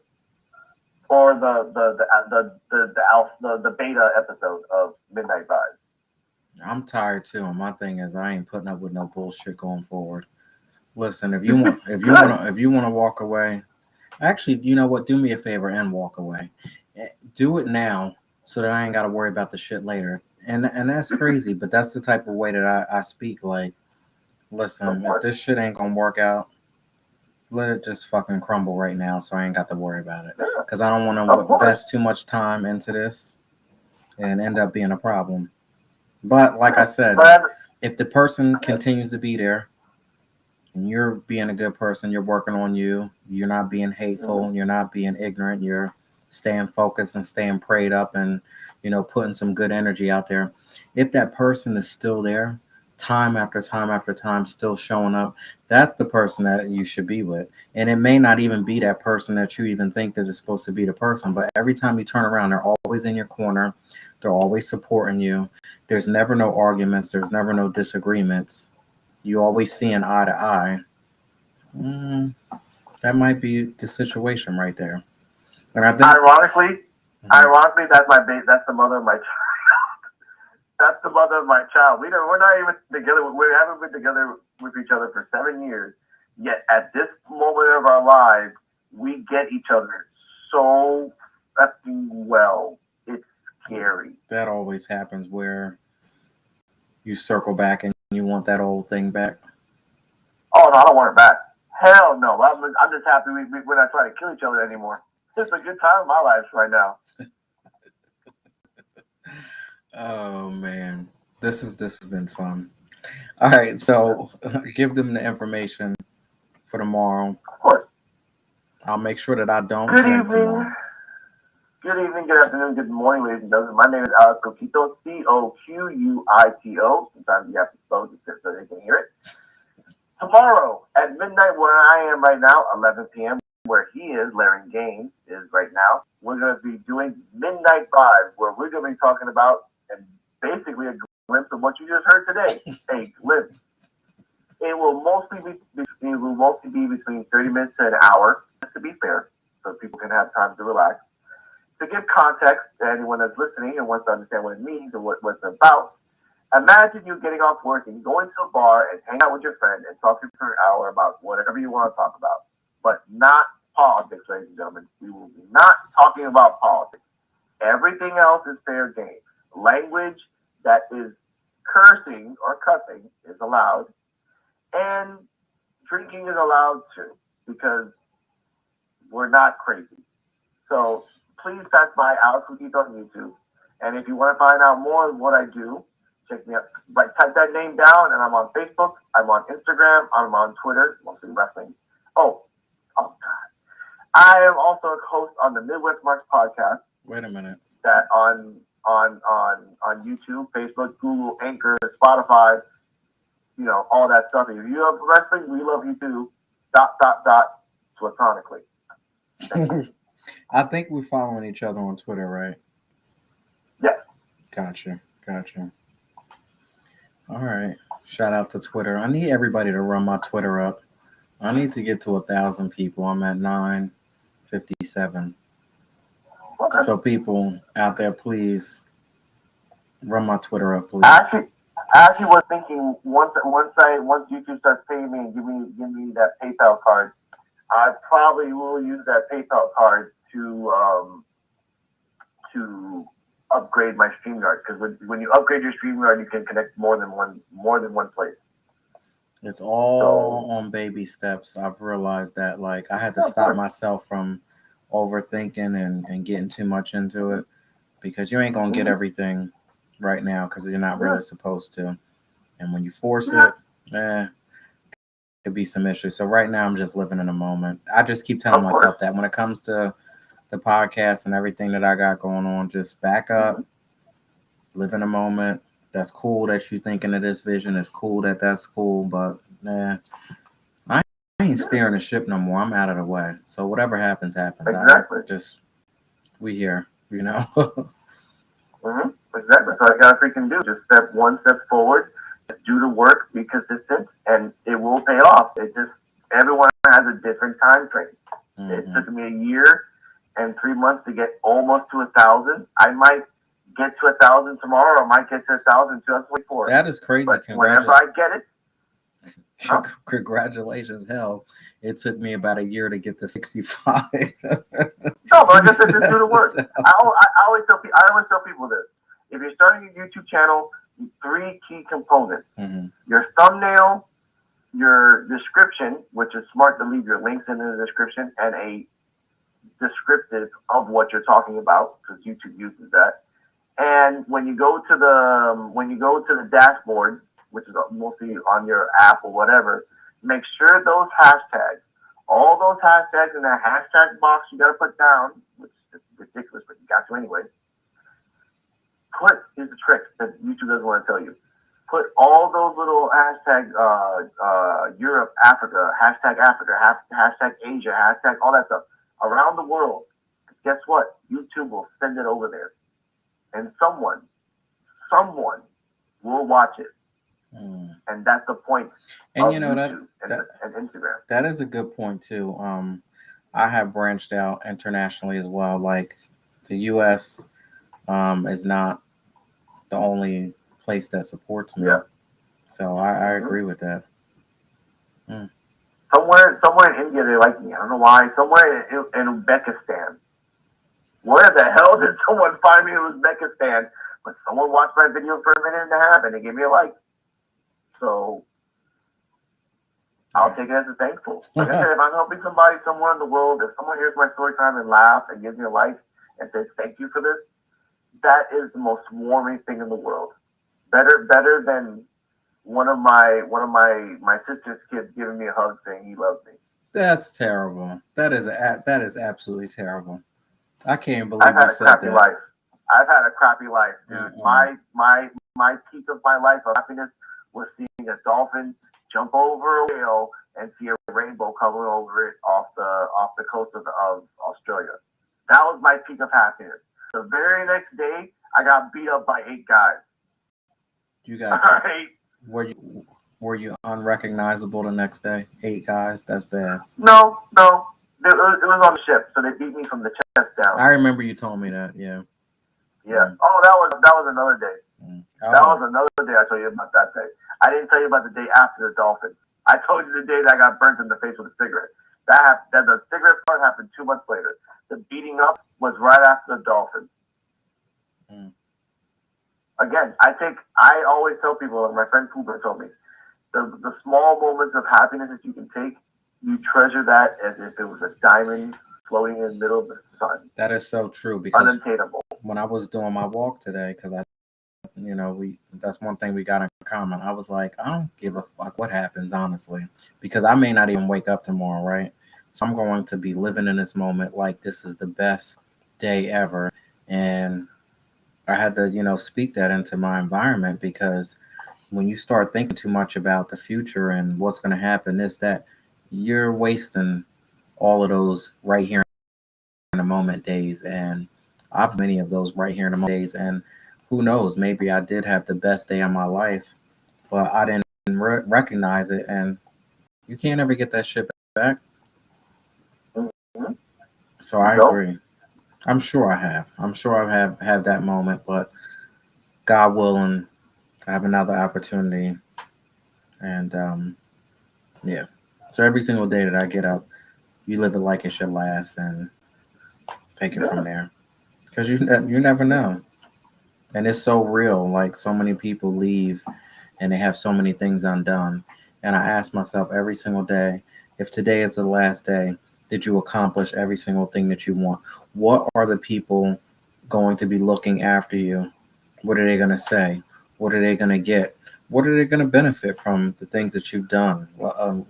or the beta episode of Midnight Vibes. I'm tired too, and my thing is I ain't putting up with no bullshit going forward. Listen, if you want to walk away, actually, you know what? Do me a favor and walk away. Do it now so that I ain't got to worry about the shit later. And that's crazy, but that's the type of way that I speak. Like, Of listen, if course. this shit ain't gonna work out, let it just fucking crumble right now, so I ain't got to worry about it. Yeah, Cause I don't want to of course. invest too much time into this and end up being a problem. But like I Yeah. said, But if the person continues to be there and you're being a good person, you're working on you, you're not being mhm. hateful, you're not being ignorant, you're staying focused and staying prayed up and, putting some good energy out there. If that person is still there, time after time after time, still showing up, that's the person that you should be with. And it may not even be that person that you even think that is supposed to be the person, but every time you turn around, they're always in your corner, they're always supporting you. There's never no arguments, there's never no disagreements. You always see an eye to eye. Mm, that might be the situation right there. And I think, Ironically, mhm, that's the mother of my that's the mother of my child. We're not even together. We haven't been together with each other for 7 years. Yet at this moment of our lives, we get each other so fucking well. It's scary. that always happens where you circle back and you want that old thing back. Oh no, I don't want it back. Hell no. I'm just happy we're not trying to kill each other anymore. It's a good time in my life right now. Oh man, this has been fun. All right, so give them the information for tomorrow. Of course. I'll make sure that I don't Good drink evening. tomorrow. Good evening, good afternoon, good morning, ladies and gentlemen. My name is Alex Coquito, Coquito. Sometimes you have to spell it just so they can hear it. Tomorrow at midnight, where I am right now, 11 p.m., where he is, Larry Gaines is right now, we're going to be doing Midnight Vibes, where we're going to be talking about and basically a glimpse of what you just heard today. A glimpse. It will mostly be between 30 minutes to an hour, just to be fair, so people can have time to relax. To give context to anyone that's listening and wants to understand what it means and what it's about, imagine you getting off work and going to a bar and hang out with your friend and talking for an hour about whatever you want to talk about, but not politics, ladies and gentlemen. We will be not talking about politics. Everything else is fair game. Language that is cursing or cussing is allowed, and drinking is allowed too, because we're not crazy. So please pass by Alex Cookies on YouTube. And if you want to find out more of what I do, check me out. Right, type that name down, and I'm on Facebook. I'm on Instagram. I'm on Twitter, mostly wrestling. Oh God! I am also a host on the Midwest Marks podcast. Wait a minute. That on YouTube, Facebook, Google, Anchor, Spotify, all that stuff. If you love wrestling, we love you too. Dot dot dot. Platonically. Thank you. I think we're following each other on Twitter, right? Yes. Gotcha. Gotcha. All right. Shout out to Twitter. I need everybody to run my Twitter up. I need to get to 1,000 people. I'm at 957. Okay. So people out there, please run my Twitter up, I please. actually, I actually was thinking once YouTube starts paying me and give me that PayPal card, I probably will use that PayPal card to upgrade my StreamYard, because when you upgrade your StreamYard, you can connect more than one place. It's all So on baby steps. I've realized that like I had to yeah, of stop course. myself from overthinking and getting too much into it because you ain't gonna get Mm-hmm. everything right now because you're not Yeah. really supposed to. And when you force Yeah. it, could be some issues. So right now I'm just living in a moment. I just keep telling Of course. myself that when it comes to the podcast and everything that I got going on, just back Mm-hmm. up, live in a moment. That's cool that you thinking of this vision. It's cool that that's cool, but I ain't Yeah. steering the ship no more. I'm out of the way. So whatever happens, happens. I Exactly. just we here. Mm-hmm. Exactly. So I gotta freaking do just step forward, just do the work, be consistent, and it will pay off. It just everyone has a different time frame. It Hmm. took me a year. and 3 months to get almost to 1,000. I might get to 1,000 tomorrow. I might get to 1,000 just wait for it. That is crazy. But whenever I get it, huh? Congratulations. Hell, it took me about a year to get to 65. No, but like You I said, just do said the work. I always tell people this. If you're starting a YouTube channel, three key components: your thumbnail, your description, which is smart to leave your links in the description, and a descriptive of what you're talking about, because YouTube uses that. And when you go to the dashboard, which is mostly on your app or whatever, make sure those hashtags, all those hashtags in that hashtag box you got to put down, which is ridiculous, but you got to anyway. Here's the trick that YouTube doesn't want to tell you. Put all those little hashtag Europe, Africa, hashtag Asia, hashtag all that stuff around the world. Guess what? YouTube will send it over there, and someone will watch it, and that's the point And of you know YouTube and Instagram. that is a good point too. I have branched out internationally as well. Like the U.S. Is not the only place that supports me. Yeah. So I agree with that. Mm. Somewhere in India they like me. I don't know why. Somewhere in Uzbekistan. Where the hell did someone find me in Uzbekistan? But someone watched my video for a minute and a half and they gave me a like. So I'll take it as a thankful. Like I said, if I'm helping somebody somewhere in the world, if someone hears my story time and laughs and gives me a like and says thank you for this, that is the most warming thing in the world. Better than one of my sister's kids giving me a hug saying he loves me. That's terrible. That is absolutely terrible. I can't I've believe you had a said crappy that. life. I've had a crappy life, dude. My peak of my life of happiness was seeing a dolphin jump over a whale and see a rainbow coming over it off the coast of Australia. That was my peak of happiness. The very next day, I got beat up by 8 guys. You All got right. were you unrecognizable the next day? 8 guys. That's bad. No. It was on the ship, so they beat me from the chest down. I remember you told me that. Yeah. Yeah. Oh, that was another day. That Oh. was another day I told you about that day. I didn't tell you about the day after the dolphin. I told you the day that I got burnt in the face with a cigarette. That the cigarette part happened 2 months later. The beating up was right after the dolphin. Mm. Again, I always tell people, and my friend Cooper told me, the small moments of happiness that you can take, you treasure that as if it was a diamond floating in the middle of the sun. That is so true because Unattainable. when I was doing my walk today, because we that's one thing we got in common. I was like, I don't give a fuck what happens, honestly, because I may not even wake up tomorrow, right? So I'm going to be living in this moment like this is the best day ever, and I had to, speak that into my environment because when you start thinking too much about the future and what's going to happen, this, that, you're wasting all of those right here in the moment days. And I've many of those right here in the moment days. And who knows, maybe I did have the best day of my life, but I didn't recognize it. And you can't ever get that shit back. Mm-hmm. So I agree. I'm sure I have. I'm sure I have had that moment, but God willing, I have another opportunity. And yeah. So every single day that I get up, you live it like it should last and take it from there. Because you never know. And it's so real. Like so many people leave and they have so many things undone. And I ask myself every single day, if today is the last day, did you accomplish every single thing that you want? What are the people going to be looking after you? What are they going to say? What are they going to get? What are they going to benefit from the things that you've done,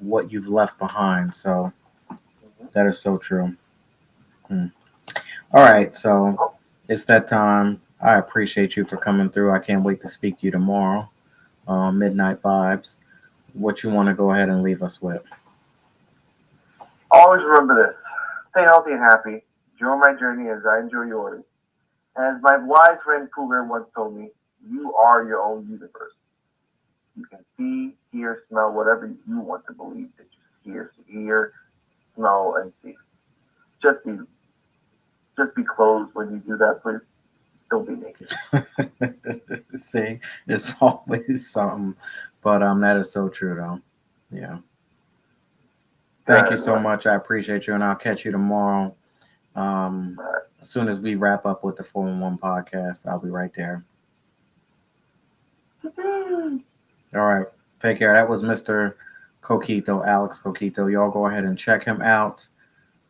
what you've left behind? So that is so true. Hmm. All right, so it's that time. I appreciate you for coming through. I can't wait to speak to you tomorrow. Midnight Vibes. What you want to go ahead and leave us with? Always remember this. Stay healthy and happy. Enjoy my journey as I enjoy yours. As my wise friend Cougar once told me, you are your own universe. You can see, hear, smell whatever you want to believe that you hear, smell, and see. Just be. just be clothed when you do that, please. Don't be naked. See, it's always something. But that is so true though. Yeah. Go Thank you ahead, so bro. much. I appreciate you, and I'll catch you tomorrow. Um, All as soon as we wrap up with the 411 podcast, I'll be right there. right. All right. Take care. That was Mr. Coquito, Alex Coquito. Y'all go ahead and check him out.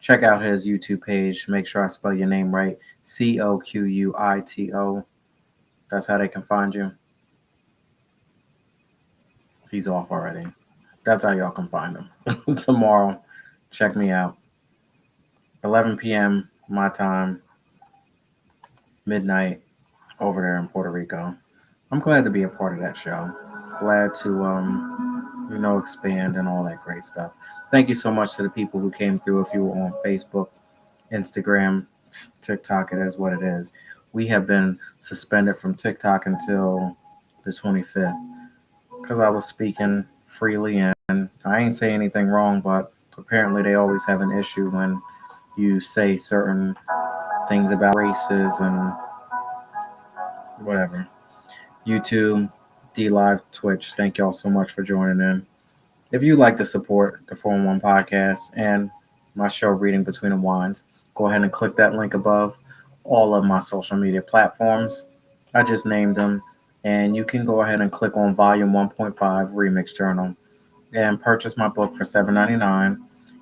Check out his YouTube page. Make sure I spell your name right. Coquito. That's how they can find you. He's off already. That's how y'all can find him. Tomorrow, check me out. 11 p.m. my time, midnight over there in Puerto Rico. I'm glad to be a part of that show. Glad to expand and all that great stuff. Thank you so much to the people who came through. If you were on Facebook, Instagram, TikTok, it is what it is. We have been suspended from TikTok until the 25th because I was speaking freely and I ain't say anything wrong, but apparently they always have an issue when you say certain things about races and whatever. YouTube, D Live, Twitch, thank y'all so much for joining in. If you'd like to support the 411 podcast and my show Reading Between the Wines, go ahead and click that link above. All of my social media platforms, I just named them. And you can go ahead and click on Volume 1.5 Remix Journal and purchase my book for $7.99.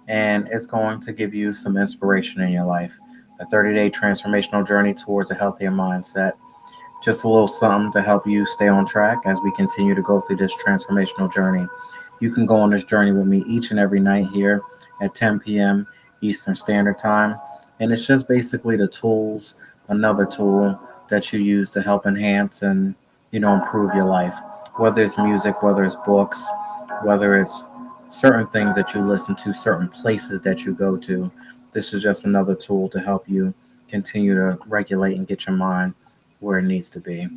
And it's going to give you some inspiration in your life. A 30-day transformational journey towards a healthier mindset. Just a little something to help you stay on track as we continue to go through this transformational journey. You can go on this journey with me each and every night here at 10 p.m. Eastern Standard Time. And it's just basically the tools, another tool that you use to help enhance and, improve your life. Whether it's music, whether it's books, whether it's certain things that you listen to, certain places that you go to. This is just another tool to help you continue to regulate and get your mind where it needs to be.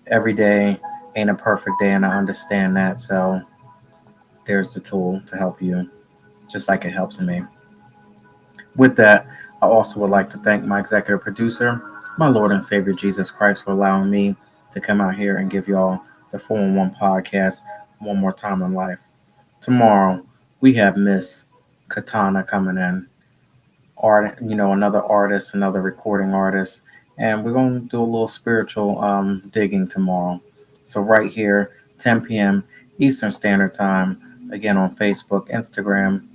Every day ain't a perfect day, and I understand that. So there's the tool to help you, just like it helps me. With that, I also would like to thank my executive producer, my Lord and Savior Jesus Christ, for allowing me to come out here and give y'all the 411 podcast one more time in life. Tomorrow, we have Miss Katana coming in, another artist, another recording artist, and we're going to do a little spiritual digging tomorrow. So right here, 10 p.m. Eastern Standard Time, again on Facebook, Instagram,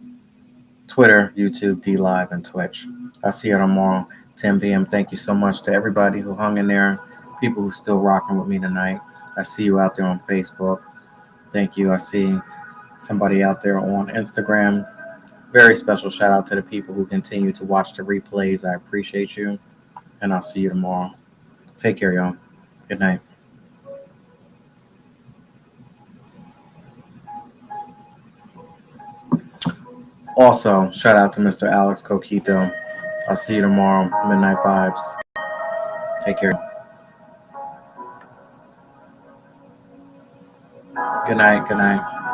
Twitter, YouTube, D Live, and Twitch. I'll see you tomorrow, 10 p.m. Thank you so much to everybody who hung in there, people who still rocking with me tonight. I see you out there on Facebook. Thank you. I see somebody out there on Instagram. Very special shout out to the people who continue to watch the replays. I appreciate you, and I'll see you tomorrow. Take care, y'all. Good night. Also, shout out to Mr. Alex Coquito. I'll see you tomorrow. Midnight Vibes. Take care. Good night. Good night.